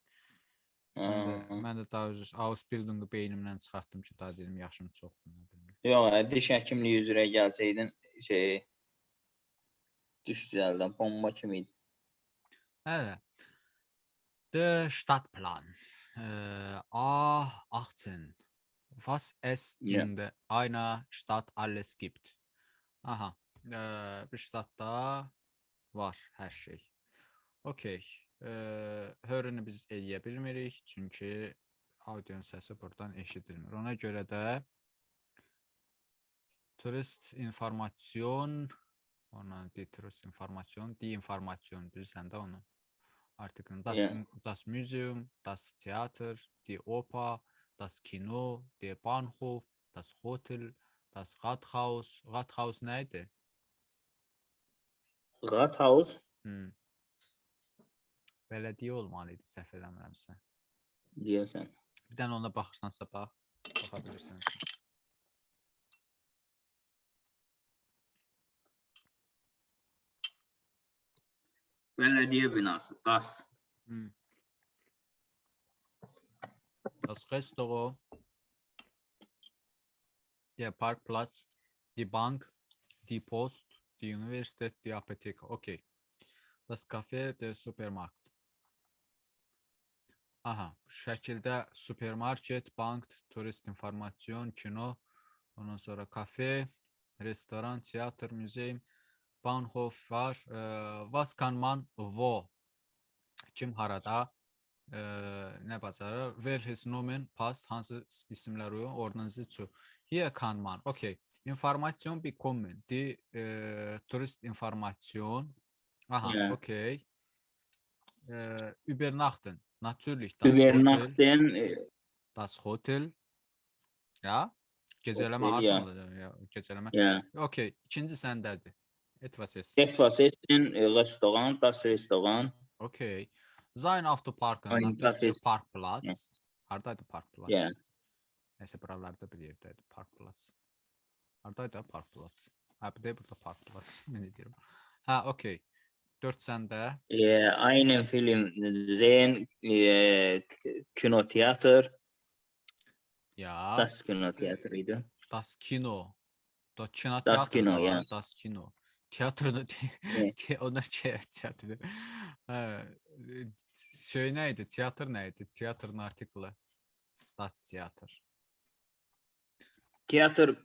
Mən də daha Ausbildungu beynimdən çıxartdım ki, daha dedim, yaşım çoxdur. Yox, diş həkimliyi üzrə gəlsəydin, diş düzəldən, bomba kimi idi. Hələ. Der Stadtplan. A18. Was es in einer Stadt alles gibt. Aha. Bir ştatda var hər şey. Okey. Hörünü biz eləyə bilmirik, çünki audio səsi buradan eşidilmir. Ona görə də turist informasyon, turist informasyon, informasyon bilirsən də onu. Artikeln. Das Museum, das Theater, die Oper, das Kino, der Bahnhof, das Hotel, das Rathaus. Rathaus neydi? Rathaus? Belediye olmalıydı, səhv eləmirəmsə. Deyəsən. Bir dənə ona baxırsansa bax, baxa bilirsən. Belediye binası, das. Das Restaurant, der Parkplatz, die Bank, die Post, die Universität, die Apotheke. Okay. Das Café, der Supermarkt. Aha, bu şəkildə supermarket, bank, turist informasyon, kino, ondan sonra kafe, restoran, teatr, müzey, Bahnhof var. Was kann man wo? Kim harada? Nə bacarır? Welches Nomen passt? Hansı isimlər uyğun? Ordnansı zu. Hier kann man. Okay. Information bekommen. Die Turist Information. Aha, yeah. Okay. Übernachten. Natürlich. Das Übernachten. Hotel. Das Hotel. Ya. Gecələmə hartmalıdır. Ya. Gecələmə. Yeah. Okay. İkinci səndədir. Etwas essen, Restaurant, das Restaurant. Okay. Sein Autoparken. Natürlich Parkplatz. Yeah. Hardaydı Parkplatz? Yeah. Neyse buralarda bir yerdəydi Parkplatz. Hardaydı Parkplatz? Ha, bir de burada Parkplatz. Ne diyorum? Ha, okey. 4 səndə. Einen Film sehen, Kinotheater. Ja. Das Kinotheater idi. Das Kino. Das Kino, ya. Das Kino. Tiyatroda onlar teatr. Şey neydi? Tiyatr neydi? Tiyatrın artiklı. Das Tiyatr. Tiyatr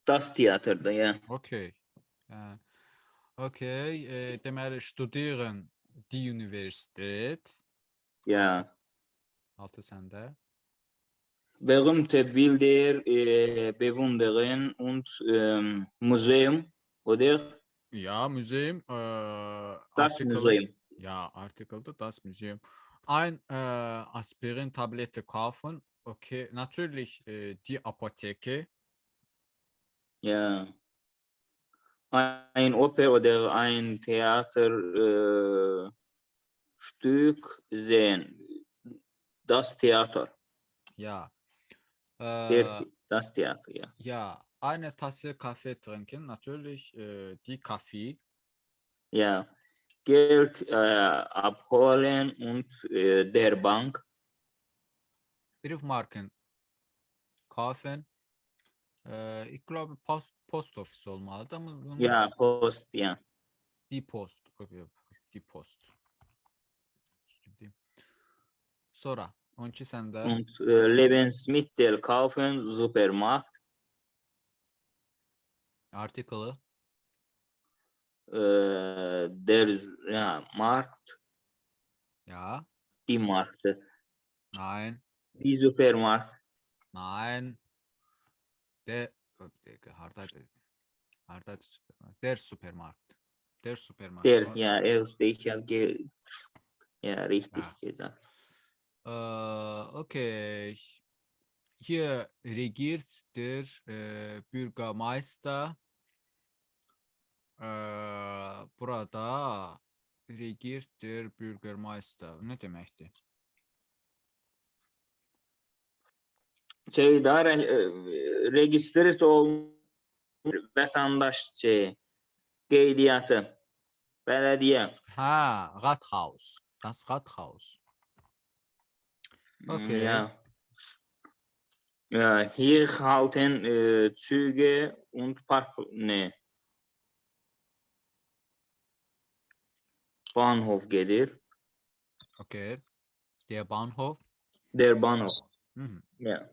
Das Theater'da ya. Okay. Okay. Deməli studieren die Universität. Ya. 6 səndə. Berühmte Bilder bewundern und Museum, oder? Ja, Museum. Das Museum. Ja, Artikelda das Museum. Ein Aspirin-Tablette kaufen. Okay, natürlich die Apotheke. Ja. ein Oper oder ein Theaterstück sehen. Das Theater. Ja. Das Theater, ja. Ja, eine Tasse Kaffee trinken, natürlich die Kaffee. Ja. Geld abholen und der Bank. Briefmarken kaufen. Ich glaube Post Office olmalı ama bunu Ja, Post, ja. die Post. Okay, die Post. Sonra 12 sende. Und Lebensmittel kaufen, Supermarkt. Artikalı. Der ja, Markt, Ja. die Märkte, Nein. die Supermarkt. Nein. Der Hardaydı. Der Supermarkt. Der Supermarkt. Der, ja, erste, ich habe ja, richtig Ja. gesagt. Okay. Hier regiert der Bürgermeister. Burada regiert der Bürgermeister. Ne demekti? Şeyda registriert olmuş vatandaş qeydiyyatı, belediye. Ha, Rathaus. Das Rathaus. Okay. Ja. Ja, hier halten Züge und Bahnhof gelir. Okay. Der Bahnhof. Der Bahnhof. Mhm. Ja.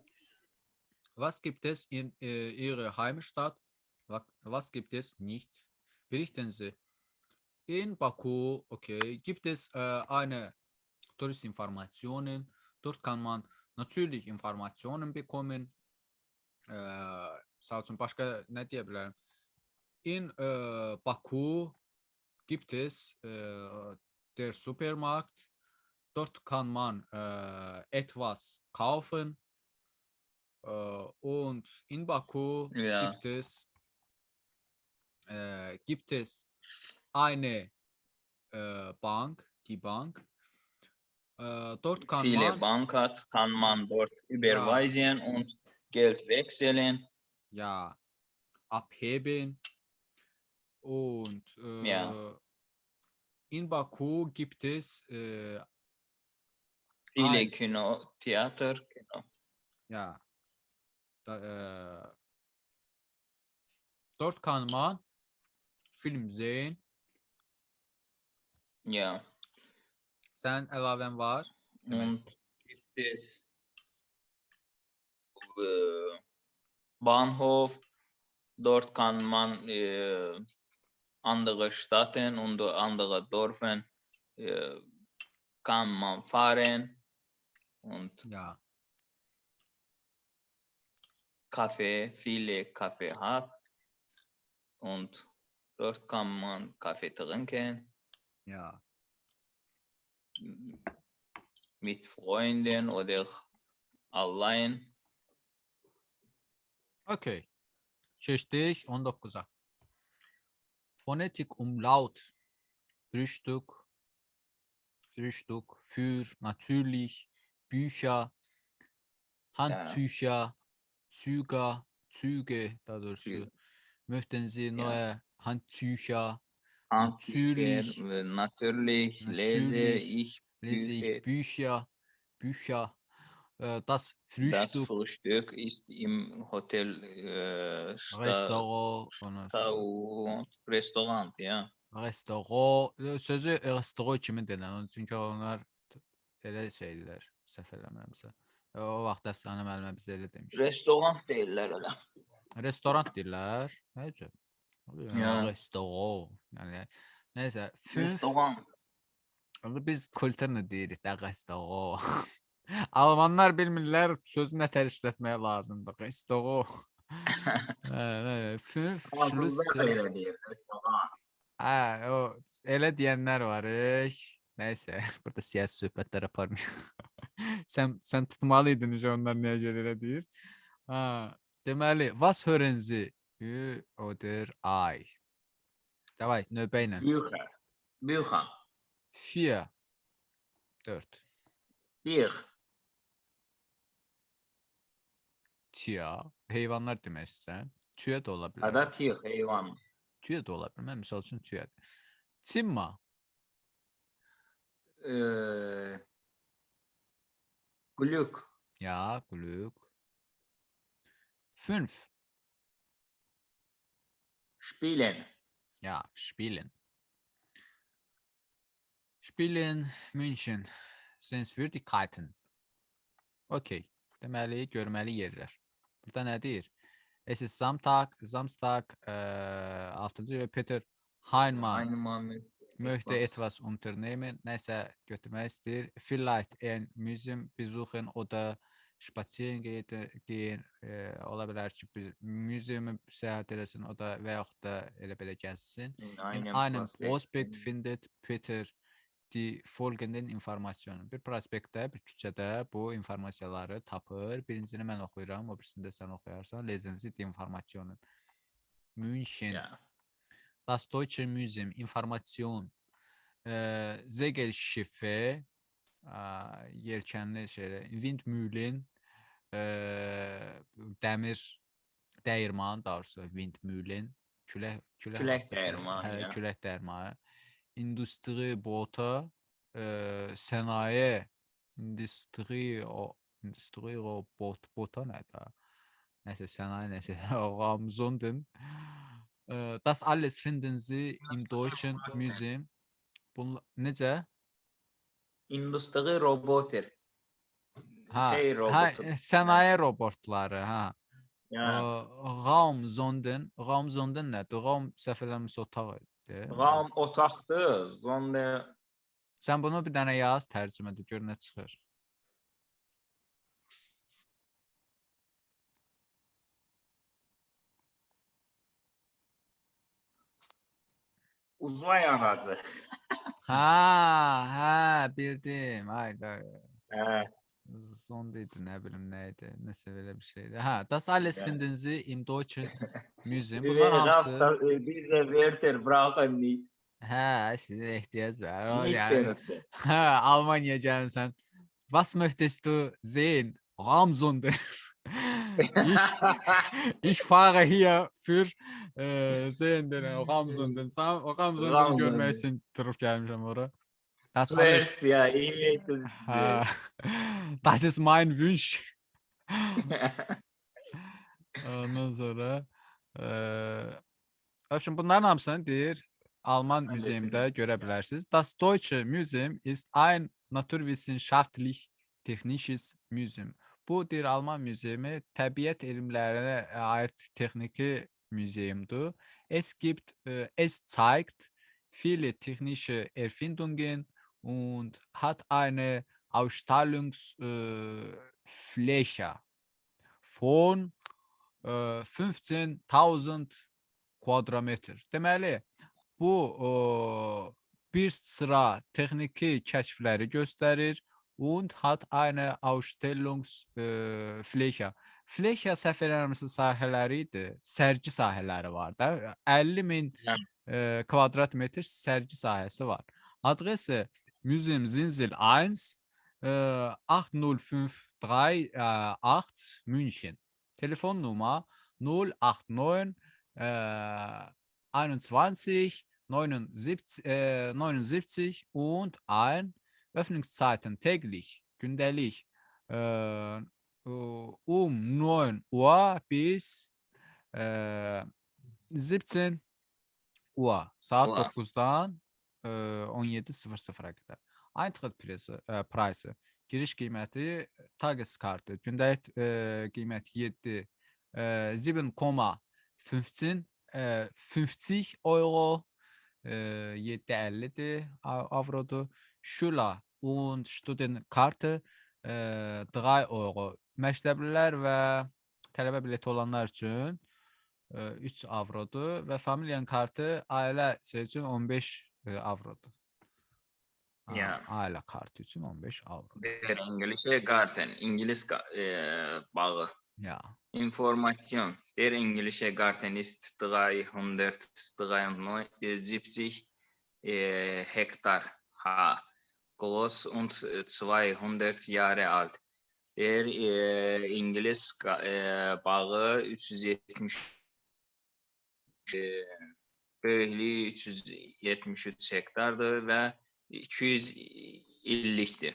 Was gibt es in Ihrer Heimatstadt? Was gibt es nicht? Berichten Sie. In Baku, okay, gibt es eine Touristinformationen. Dort kann man natürlich Informationen bekommen. Sağ olsun başka ne diyebilirim? In Baku gibt es der Supermarkt. Dort kann man etwas kaufen. Und in Baku Ja. gibt es eine Bank, die Bank. Dort kann Viele man Banken kann man dort überweisen und Geld wechseln. ja abheben. Und Ja. in Baku gibt es Viele Kino, Theater. Kino. ja dort kann man Film sehen. Ja. Sen əlavən var. Und gibt es Bahnhof. Dort kann man andere Städten und andere Dörfer kann man fahren und Ja. Kaffee, viele Kaffee hat und dort kann man Kaffee trinken Ja. mit Freunden oder allein. Okay. Keçdik 19-a. Fonetik Umlaut. Frühstück, für, natürlich, Bücher, Handtücher, Züge, daha doğrusu. Möchten Sie neue Handtücher? Natürlich, lese ich Bücher. Das Das Frühstück, Frühstück ist im Hotel Restaurant, ja. Restaurant, sözü restoran kimi denir? Çünki onlar elə şeydilər, səhv eləmirəmsə. O vaxt əfsanə müəllimə bizə elə demiş. Restoran deyirlər elə. Restoran deyirlər. Nə üçün? Ya. Restoran. Yəni nəysə, Restoran. biz kulturla deyirik də restoran. Almanlar bilmirlər sözü nə tər işlətməyə lazımdır. Restoran. Fransızlar da elə deyir. Restoran. O elə deyənlər var. Nəysə, burada siyasi söhbətlər aparmışıq. sən tutmalıydın onlar nəyə görə elə deyir. Deməli, was hören Sie? Oder I? Davay, növbə ilə. Büyükhan. 4. 4. Büyük. Tia. Heyvanlar demək istəyirsən. Tüyə də ola bilər. Ada tüyük heyvan. Tüyə də ola bilər. Mən misal üçün tüyədir. Timma. Glük. Ja, Glück. 5. Spielen. Ja, spielen. Spielen München. Sehenswürdigkeiten. Okey. Deməli, görməli yerlər. Burada nə deyir? Es ist Samstag, 6. Peter Heinemann möchte etwas unternehmen. Nəsə götürmək istəyir. Vielleicht ein Museum besuchen oder spazieren gehen. Ola bilər ki, bir müzeyumə səyahət eləsin, o da və yaxud da elə belə gəzsin. In einem Prospekt findet Peter die folgenden informasyonu. Bir prospektdə, bir küçədə bu informasiyaları tapır. Birincini mən oxuyuram, o birisini də sən oxuyarsan. Lesen Sie die Informationen. München. Das Deutsche Museum. Information. Segelschiffe. Yelkənli şeylər. Windmühlen. Dəmir dəyirman, daha doğrusu Windmühlen. Külək dəyirmanı. Külək dəyirmanı. Industri bota, sənaye, industri bota nədir? Nəsə sənaye, nəsə Ramzonden. Das alles finden Sie im Deutschen Museum. Necə? Industri roboter. Şey robotu. Sənaye robotları, Ramzonden nədir? Ram səhv eləmirəmsə otaq idi. Ram otaqdır. Zonda. Sən bunu bir dənə yaz, tərcümədə gör nə çıxır. Uzay aracı. Bildim. Hayda. Zonda idi, nə bilim nə idi. Nəsə belə bir şeydi. Das alles finden Sie im Deutschen Museum. Bunlar hamısı. Bize Werther bırakın nicht. Sizə ehtiyac var. Nicht benutzen. Almanya'ya gəlsən. Was möchtest du sehen? Ramzonden. Ich fahre hier für sehen den Ramzonden. Ramzonden görmək üçün durub gəlmişəm ora. Das alles. Ja, ich Das ist mein Wunsch. Ondan sonra bunların hamısını deyir Alman müzeyində görə bilərsiniz. Das Deutsche Museum ist ein naturwissenschaftlich-technisches Museum. Bu deyir Alman müzeyimi təbiət elmlərinə aid texniki müzeyimdir. Es zeigt viele technische Erfindungen und hat eine Ausstellungsfläche von 15.000 kvadratmetre. Deməli, bu bir sıra texniki kəşfləri göstərir und hat eine Ausstellungsfläche. Fläche səhv eləmirəmsə sahələri idi, sərgi sahələri var da. 50.000 kvadrat metr sərgi sahəsi var. Adresi Museum Zinzil 1 80538 München. Telefon nummer 089 21 79 und 1. Öffnungszeiten täglich, gündelik 9 Uhr bis 17 Uhr. Saat 9'dan 17:00'a qədər. Eintritt price, giriş qiyməti, Tages kartı, gündəlik qiyməti 7,50 euro, 7.50 avrodur. Schüler und Studentenkarte 3 euro. Məktəblilər və tələbə bileti olanlar üçün 3 avrodur və familiyan kartı ailə üçün 15 avrodur. Ailə kartı üçün 15 avro. İngiliz kartın, İngiliz bağı. Ja. Information. Der englische Garten ist 373 Hektar groß und 200 Jahre alt. Der İngiliz bağı 370 böyüklüyü 373 hektardır və 200 illikdir.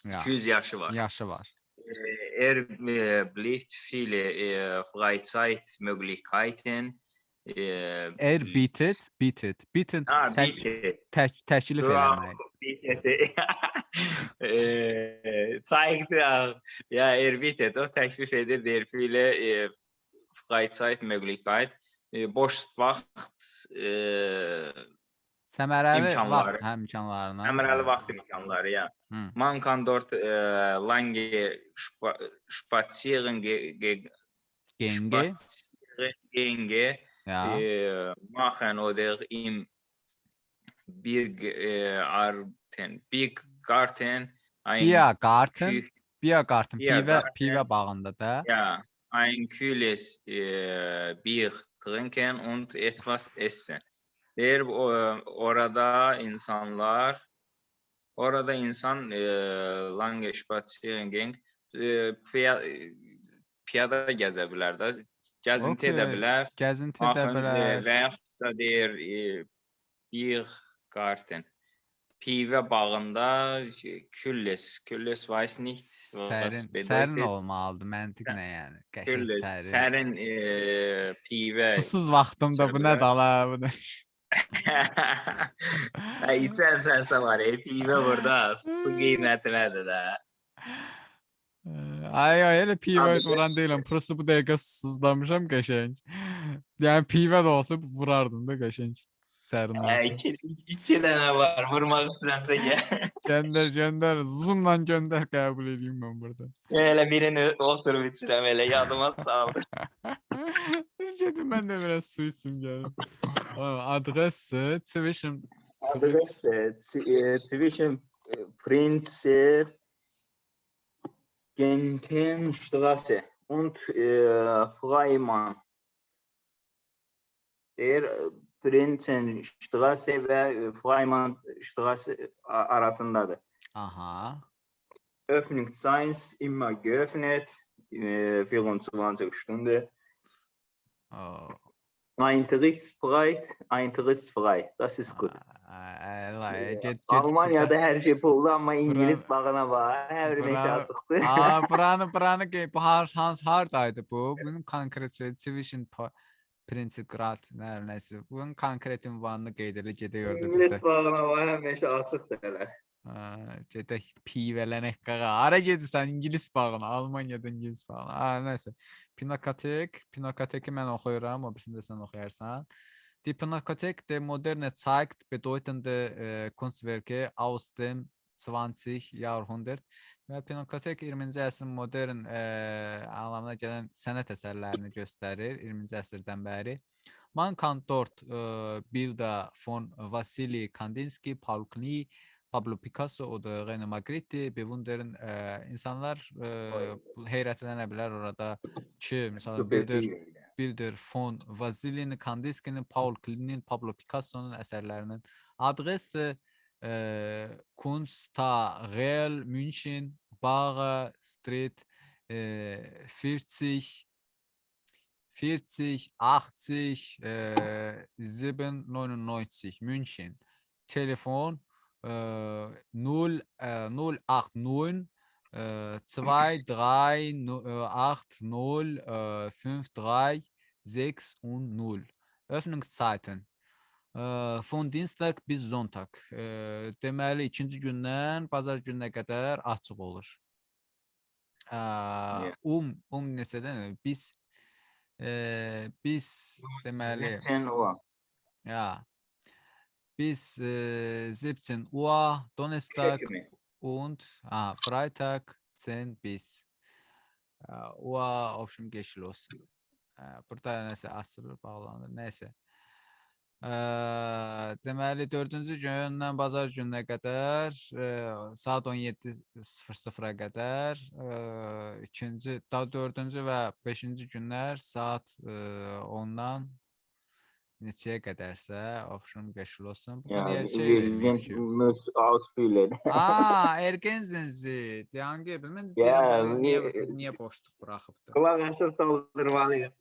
Ja. 200 yaşı var. Yaşı var. Bietet viele Freizeitmöglichkeiten. Bietet. Bietet təklif eləmək. Zeigt ya bietet o təklif edir der viele Freizeitmöglichkeit. Boş vaxt Səmərəli imkanları. vaxt imkanlarına. Səmərəli vaxt imkanları, ya. Man kann dort lange Spaziergänge machen oder im Biergarten pivə bağında da. Ja, ein kühles Bier trinken und etwas essen. Orada insan lange Spaziergang piyada gəzə bilər də, gəzinti edə bilər. Gəzinti edə bilər. Və yaxud da der Biergarten. Pivə bağında külles weiß nicht. Sərin olmalıdır, məntiq nə yəni? Qəşəng sərin. Sərin pivə. Susuz vaxtımda bu nə dala bu nə? İçərsən var, pivə burada, su qiyməti nədir də? Ay, elə pivə vuran deyiləm, prosto bu dəqiqə susuzlamışam qəşəng. Yəni pivə də olsa vurardım da qəşəng sərin olsa. İki dənə var, vurmaq istəyənsə gəl. Göndər, zoomla göndər, qəbul edeyim mən burada. Elə birini oturub içirəm, elə yadıma saldı. Gedim mən də biraz su içim gəlim. Adres zwischen Prinzengentenstraße und Freimann. Der Prinzenstraße və Freimannstraße arasındadır. Aha. Öffnungszeiten immer geöffnet, 24 Stunden. Eintrittsfrei. Das ist gut. Almanya'da hər şey pullu, amma İngiliz bağına var. Hər bir şartlıqdır. Buranı bu hardaydı bu? Bunun konkret zwischen Prinzgrad nəsə. Bunun konkret ünvanını qeyd elə gedə gördük. İngiliz bağına var, həmişə açıqdır elə. Gedək pivələnək qağa. Ara gedirsən İngiliz bağına, Almaniyada İngiliz bağına. Nəsə. Pinakoteki mən oxuyuram, o birisini də sən oxuyarsan. Die Pinakothek der Moderne zeigt bedeutende Kunstwerke aus dem 20. Jahrhundert. Və Pinakothek 20-ci əsrin modern anlamına gələn sənət əsərlərini göstərir 20-ci əsrdən bəri. Man kann dort Bilder von Wassily Kandinsky, Paul Klee, Pablo Picasso oder René Magritte bewundern. İnsanlar heyrətlənə bilər orada ki, məsələn Bilder von Wassily Kandinsky'nin, Paul Klee'nin, Pablo Picasso'nun əsərlərinin. Adresi Kunsthalle München, Bara Street 40 80 799 München. Telefon 089 23805360. Öffnungszeiten von Dienstag bis Sonntag. Deməli ikinci gündən bazar gününə qədər açıq olur. Neçədən? Biz deməli bis 17 Uhr Donnerstag und Freitag 10 bis Uhr, общем, geçilir olsun. Burada nəsə açılır, bağlanır, nəsə. Deməli 4-cü gündən bazar gününə qədər saat 17:00-a qədər, ikinci, 4-cü və 5-ci günlər saat 10-dan neçəyə qədərsə, axşam qəşul olsun. Bu Ja, niyə şey wir verməyib sind ki? muss ausfüllen. Ergensiniz. Hangi mən deyirəm Ya, burada niyə boşluq buraxıbdı? kulak açıp doldurmalıyız.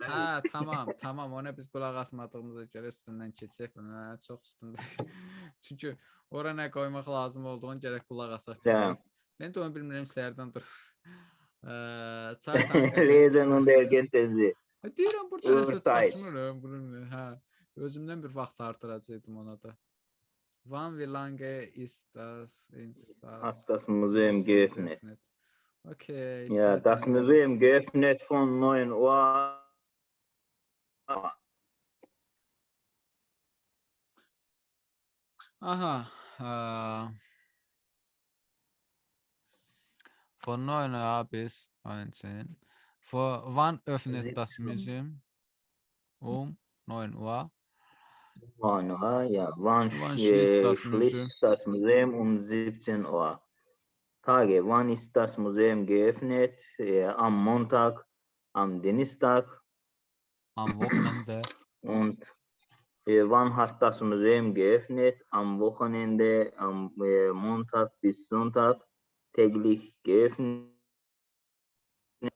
Tamam, ona biz qulaq asmadığımıza görə üstündən keçək. Buna çox üstündə. Çünki ora nə qoymaq lazım olduğunu gərək qulaq asaq. Tamam. Mən də onu bilmirəm səhərdən durur. Çay tankı. Lesen und Erkenntnisse. Deyirəm burada nəsə Uhrzeit. çatmıram. Bunu hə. Özümdən bir vaxt artıracaqdım ona da. Wann wie lange ist das? Hat das Museum geöffnet. Okay. Ja, das Museum geöffnet von 9 Uhr. Aha. Von 9 Uhr bis 19. Wann öffnet das 17 Uhr. Museum? Um 9 Uhr. 9 Uhr, ja. Wann Wann schließt das schließt das Museum um 17 Uhr? Tage, wann ist das Museum geöffnet? Am Montag, am Dienstag Am Wochenende. und wann hat das Museum geöffnet? Am Wochenende, am Montag bis Sonntag, täglich geöffnet,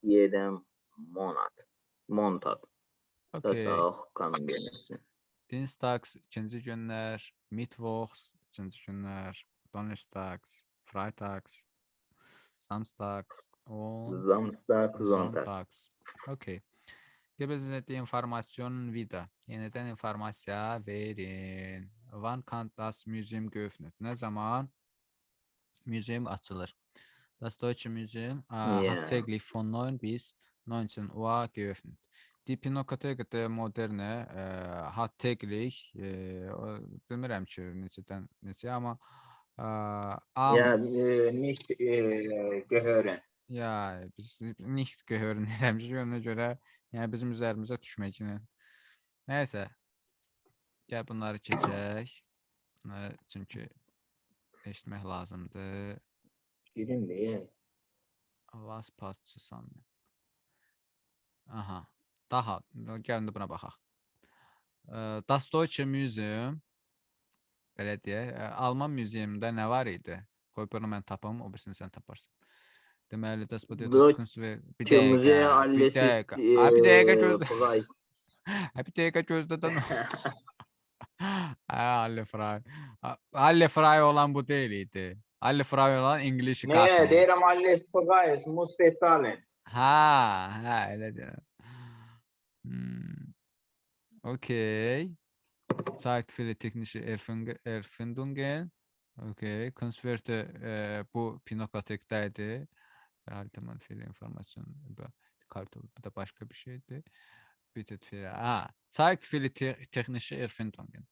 jeden Monat. Montag. Das Okay. auch kann man benutzen. Dienstags ikinci günlər, Mittwochs ikinci günlər, Donnerstags, Freitags, Samstags und Samstag, Sonntag. Sonntags. Okay. Geben Sie die Informationen wieder. Yeniden informasiya verin. Wann kann das Museum geöffnet? Ne zaman müzeum açılır? Das Deutsche Museum hat täglich von 9 bis 19 Uhr geöffnet. Die Pinakothek der Moderne hat täglich, bilmirəm ki, neçədən neçə, amma Ja, nicht gehören. ya biz nicht gehören eləmişik, ona görə yəni bizim üzərimizə düşməklə. Nəysə, gəl bunları keçək. Çünki eşitmək lazımdır. Şirin değil. Was passt zusammen? Aha. Daha, gəlin də buna baxaq. Das Deutsche Museum, belə deyək, Alman muzeumunda nə var idi? Qoy bunu mən tapım, o birisini sən taparsan. Deməli, das bedeutet Kunst ve bir dəqiqə gözlə. Bir dəqiqə gözlədən. Alle Frey. Alle Frey olan bu deyil idi. Alle Frey olan English Ne, deyirəm alles Preis, muss bezahlen. Ha, elə deyirəm. Okay. Zeigt viele technische Erfindungen. Okay. Kunstwerte bu Pinakotek'teydi. Herhalde man viele Informationen über Kartopu. Bu da başka bir şeydi. Bietet viele. Zeigt viele technische Erfindungen.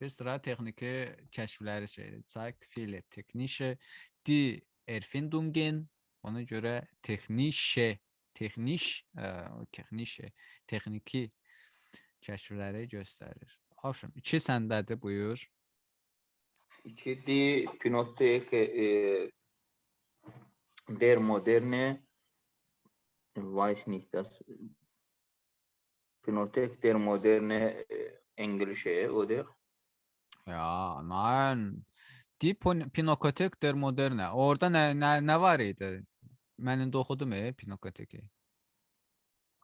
Bir sıra texniki kəşfləri şeydir. Zeigt viele technische die Erfindungen. Ona görə texnische texniki kəşfləri göstərir. Afşın, 2 səndədir, buyur. 2 die Pinakothek der Moderne, weiß nicht, das Pinakothek der Moderne Englische, oder? Ya, nein. Die Pinakothek der Moderne. Orada nə var idi? Mən indi oxudum Pinakoteki.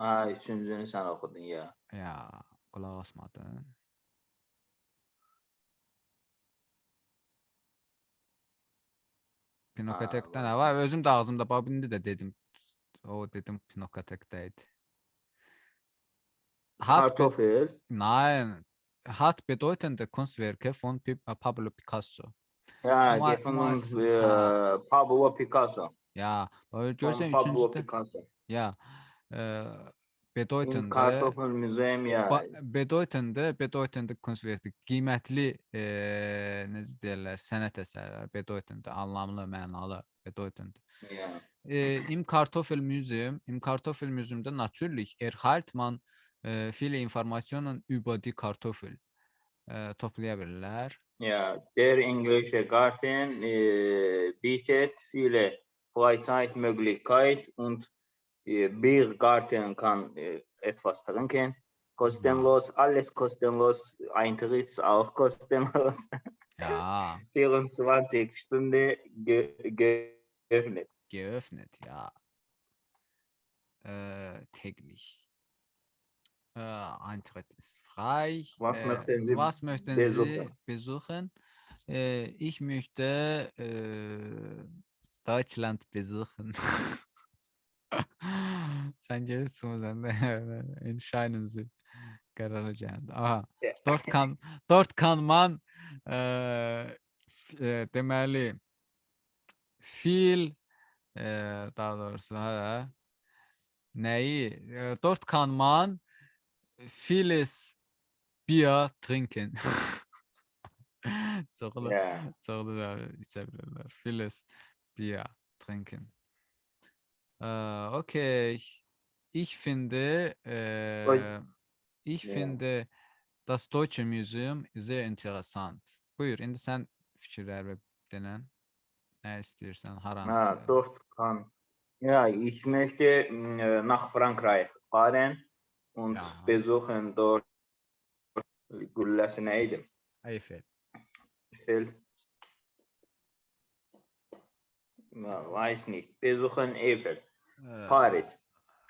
Üçüncünü sən oxudun ya. Ya, qulaq asmadın. Pinakotekdə nə var? Özüm də ağzımda, bax indi də dedim. Dedim Pinakotekdəydi. Kartoffel? Nein. Hat bedeutende Kunstwerke von Pablo Picasso. Ja, gefunden Pablo Picasso. Ya, görsən Pablo üçüncüdə. Picasso. Ya, In Kartoffel Museum ya. Bedeutende Kunstwerke, qiymətli necə deyirlər, sənət əsərləri, bedeutende, anlamlı, mənalı, bedeutende. Ja. Im Kartoffel Museum'da natürlich erhält man viele Informationen über die Kartoffel. toplayabilirler. Ja, der englische Garten bietet viele Freizeitmöglichkeiten und Biergarten kann etwas trinken. Kostenlos, alles kostenlos, Eintritt auch kostenlos. Ja, 24 Stunden geöffnet. geöffnet, ja. Täglich. Eintritt ist frei. Was möchten Sie Was möchten Sie besuchen? besuchen? Ich möchte Deutschland besuchen. Sen gelirsin sen de entscheiden Sie. Karar vereceğim. Aha. Ja. Dort kann man deməli daha doğrusu neyi? Dort kann man vieles Bier trinken. Çoxlu, Ja. çoxlu da içə bilirlər. Vieles Bier trinken. Okay. Ich finde, ich Ja. finde das Deutsche Museum sehr interessant. Buyur, indi sən fikirləri denən. Nə istəyirsən, haransı? Dort kann. Ja, ich möchte nach Frankreich fahren und Ja, besuchen dort Güllesine Eidem. Eiffel. Eiffel. Ja, weiß nicht. Besuchen Eiffel. Paris.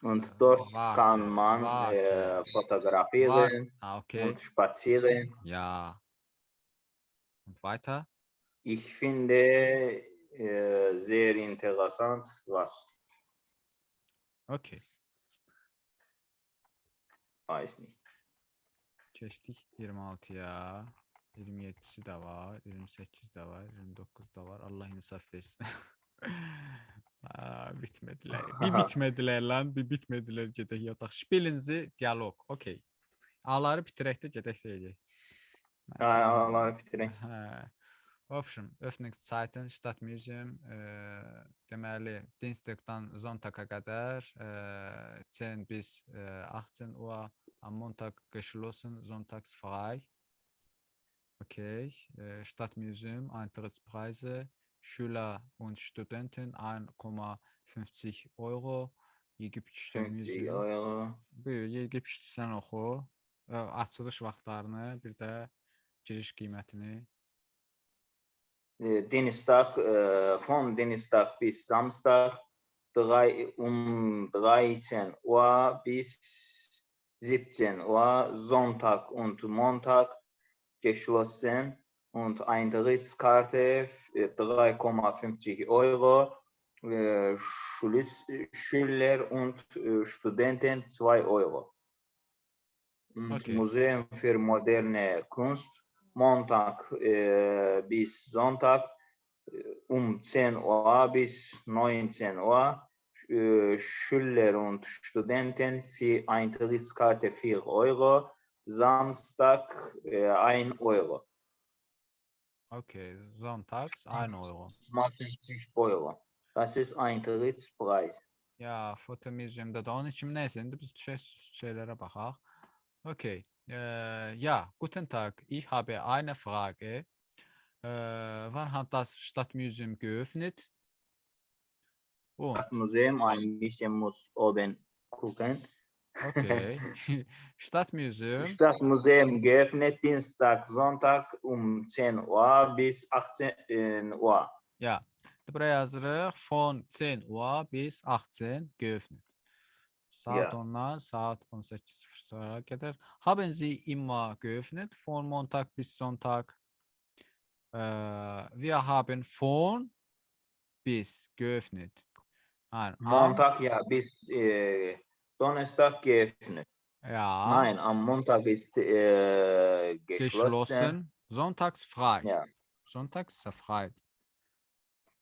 Und dort kann man fotografieren Okay. und spazieren. Ja. Und weiter? Ich finde sehr interessant, was Okay. weiß nicht. Keçdik 26-ya. 27-si də var, 28 də var, 29 da var. Allah insaf versin. Bitmədilər. Bir bitmədilər lan, bir bitmədilər. Gedək yataq. Spilinzi dialog. Okay. A'ları bitirək də gedək edək. Allah bitirək. В общем, Öffnungszeiten Stadtmuseum deməli Dienstagdan Sonntag'a qədər 10 bis 18 Uhr am Montag geschlossen, sonntags frei. Okay, Stadtmuseum, Eintrittspreise, Schüler und Studenten 1,50 Euro. Yegiptişdə 50 museum. euro. Buyur, Yegiptişdə sən oxu. Açılış vaxtlarını, bir də giriş qiymətini. Dienstag, von Dienstag bis Samstag um 13 Uhr bis 17 Uhr, Sonntag und Montag geschlossen und Eintrittskarte 3,50 Euro, Schüler und Studenten 2 Euro. Und Okay. Museum für moderne Kunst, Montag bis Sonntag um 10 Uhr bis 19 Uhr, Schüler und Studenten für Eintrittskarte 4 Euro, Samstag 1 Euro. Okay, sonntags 1 Euro. 50 Euro. Das ist Eintrittspreis. Ya, Fotomuseumda da onun kimi neyse, indi biz düşək şeylərə baxaq. Okay. Ja, guten Tag. Ich habe eine Frage. Wann hat das Stadtmuseum geöffnet? Und, Das Museum ein bisschen muss oben gucken. okay. Stadtmuseum, Das Museum geöffnet Dienstag, Sonntag um 10 Uhr bis 18 Uhr. ja. Buraya yazırıq. Von 10 Uhr bis 18 geöffnet. Saat Ja. 10'dan saat 18:00'a kadar. Haben Sie immer geöffnet? Von Montag bis Sonntag. Wir haben von bis geöffnet. Nein, Montag ja bis Donnerstag geöffnet. ja, Nein, am Montag ist geschlossen. geschlossen. Sonntags frei. Ja. Sonntags ist frei.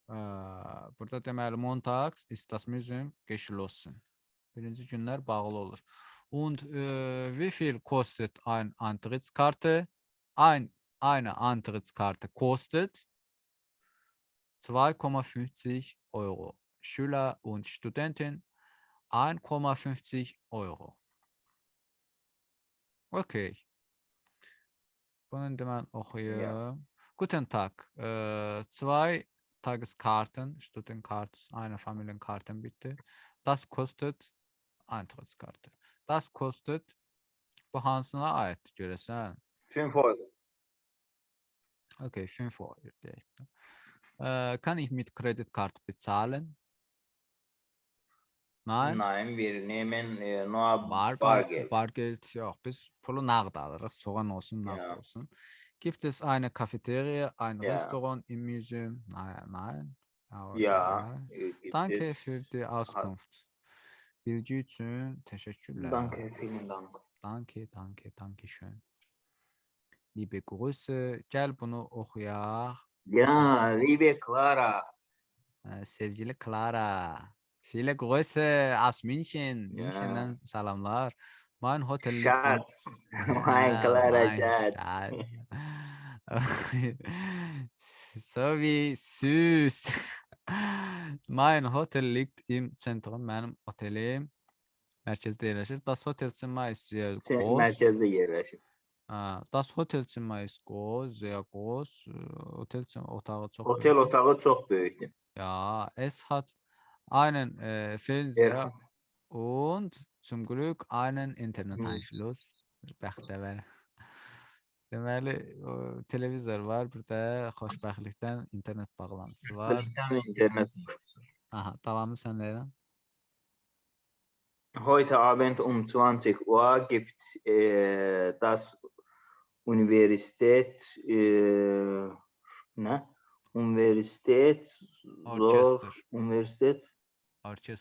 Burada deməli montags ist das Museum geschlossen. Birinci günlər bağlı olur. Und wie viel kostet ein Eintrittskarte? Eine Eintrittskarte kostet 2,50 Euro. Schüler und Studenten 1,50 Euro. Okay. Bunu indi mən oxuyum. Guten Tag. Zwei Tageskarten, Studentenkarten, eine Familienkarten bitte. Das kostet Eintrittskarte. Das kostet bu hansına aiddir görəsən? 5 Euro. Okay, 5 Euro deyək. Kann ich mit Kreditkarte bezahlen? Nein. Nein, wir nehmen nur Bargeld. Bargeld. Bargeld yok. Biz pulu nağd alırıq. Soğan olsun, nağd Ja. olsun. Gibt es eine Cafeteria, ein Ja. Restaurant im Museum? Nein, nein. Aber Ja, egal. Danke für die Auskunft. Bilgi üçün teşekkürler. Danke, vielen Dank. Danke schön. Liebe Grüße. Gəl bunu oxuyaq. Ja, liebe Clara. Sevgili Clara. Viele Grüße aus München. Ja. München'den salamlar. Mein Hotel liegt Schatz. Mein Clara Schatz. So wie süß. Mein Hotel liegt im Zentrum. Benim otelim mərkəzdə yerləşir. Das Hotelzimmer ist sehr groß. Mərkəzdə yerləşir. Das Hotelzimmer ist groß, sehr groß. Otelzimmer otağı çox Otel böyük. otağı çox böyükdür. Ja, es hat einen Fernseher und zum Glück einen Internetanschluss. Bəxtəvər. Deməli, televizor var, bir də xoşbəxtlikdən internet bağlantısı var. İnternet. Aha, davamı sən deyirəm. Heute Abend 20 Uhr gibt das Universität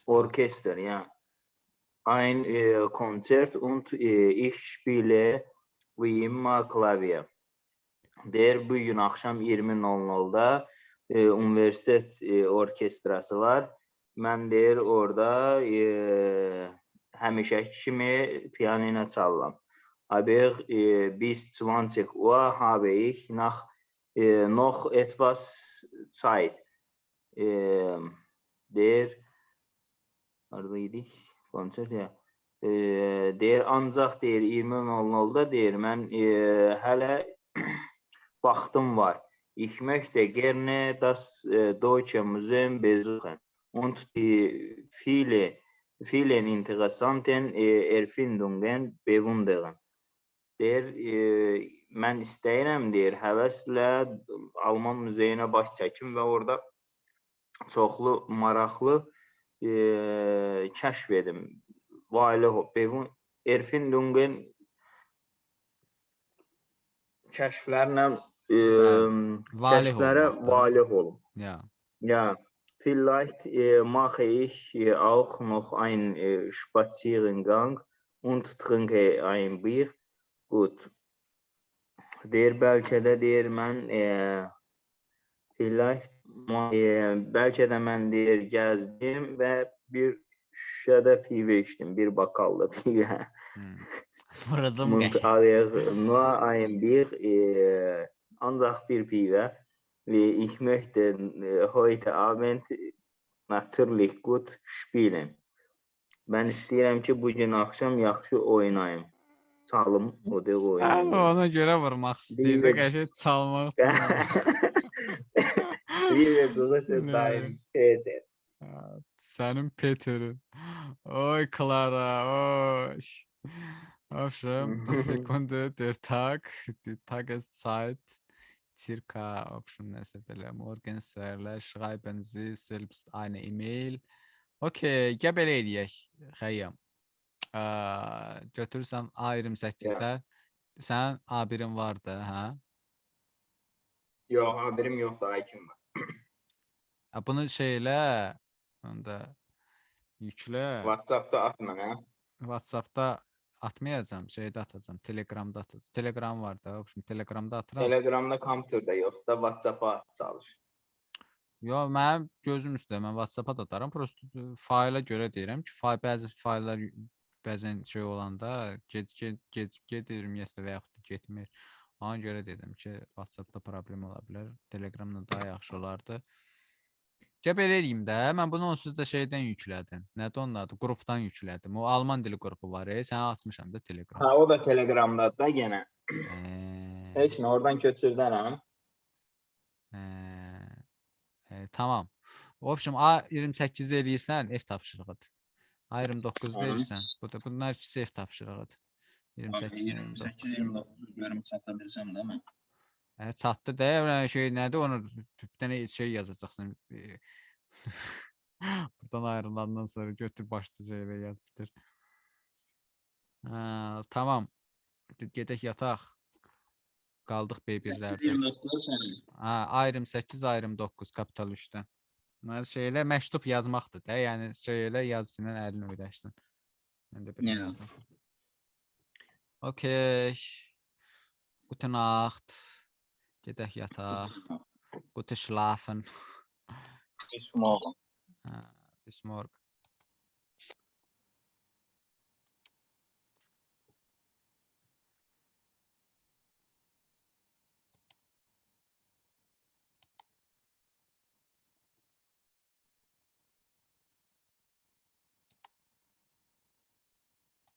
Orchester, ja. Ein Konzert und ich spiele wie immer Klavier. Der bu gün axşam 20:00-da universitet orkestrası var. Mən deyir orada həmişəki kimi pianino çalıram. Aber bis 20 Uhr habe ich noch etwas Zeit. Der konser ya. Der ancaq deyir 20:00-da deyir mən hələ vaxtım var. Ich möchte gerne das Deutsche Museum besuchen und die vielen interessanten Erfindungen bewundern. Deyir, mən istəyirəm, deyir, həvəslə Alman muzeyinə baş çəkim və orada çoxlu maraqlı kəşf edim. Erfindungen kəşflərlə kəşflərə valih olum. Ja, vielleicht mache ich auch noch einen Spaziergang und trinke ein Bier. Gut. Deyir, bəlkə də deyir, mən bəlkə də mən deyir, gəzdim və bir şüşədə pivə içdim, bir bakallı pivə. Nur ein Bier, ancaq bir pivə. Ich möchte heute Abend natürlich gut spielen. Mən istəyirəm ki, bu gün axşam yaxşı oynayım. Çalım, o da oynayım. Ona görə vurmaq istəyirdi, qəşəng çalmaq istəyirdi. Liebe Grüße, dein Peter. Sənin Peterin. Oy, Clara, oy. Aufschreiben, pro Sekunde, der Tag, die Tageszeit, circa, neyse böyle, morgens schreiben Sie selbst eine E-Mail. Okay, gəl belə eləyək, Xəyyam. Götürürsən A28-də, sənin A1'in vardı, hə? Yox, A1'im yoxdur, A2'm var. Bunu şeylə, onda yüklə. WhatsApp'da at mənə. WhatsApp'da atmayacağım, şeydə atacağım, Telegram'da atacağım. Telegram var da, Telegram'da atıram. Telegram'da kompüterdə yoxdur, WhatsApp'a çalış. Yox, mənim gözüm üstə, mən WhatsApp'a da atarım. Prosto fayla görə deyirəm ki, bəzi fayllar bəzən şey olanda gedir ümumiyyətlə və yaxud da getmir. Ona görə dedim ki, WhatsApp'da problem ola bilər. Telegram'da daha yaxşı olardı. Gəl belə eləyim də, mən bunu onsuz da şeydən yüklədim. Nədir onun adı? Qrupdan yüklədim. O Alman dili qrupu var, sənə atmışam da Telegram. Ha, o da Telegram'da da yenə. Heç nə, oradan köçürdənəm. Tamam. В общем, A28 eləyirsən, F tapşırığıdır. A29 Aha. deyirsən. Bunlar ikisi F tapşırığıdır. 28, 29. 28-29 görüm çata bilsəm də mən. Çatdı da, şey nədir onu bir dənə şey yazacaqsan. Buradan ayrılandan sonra götür başda şeylə yaz bitir. Tamam. Gedək yataq. Qaldıq B1-lərdə. 8-29 sənin. Ayrım 8, ayrım 9 kapital 3-dən. Bunlar şeylə məktub yazmaqdır da. Yəni şeylə yazgının əlini öyrəşsin. Mən də belə yazım. Okay. Gute Nacht. Gedək yataq. Gute Schlafen. Bis morgen. Bis morgen.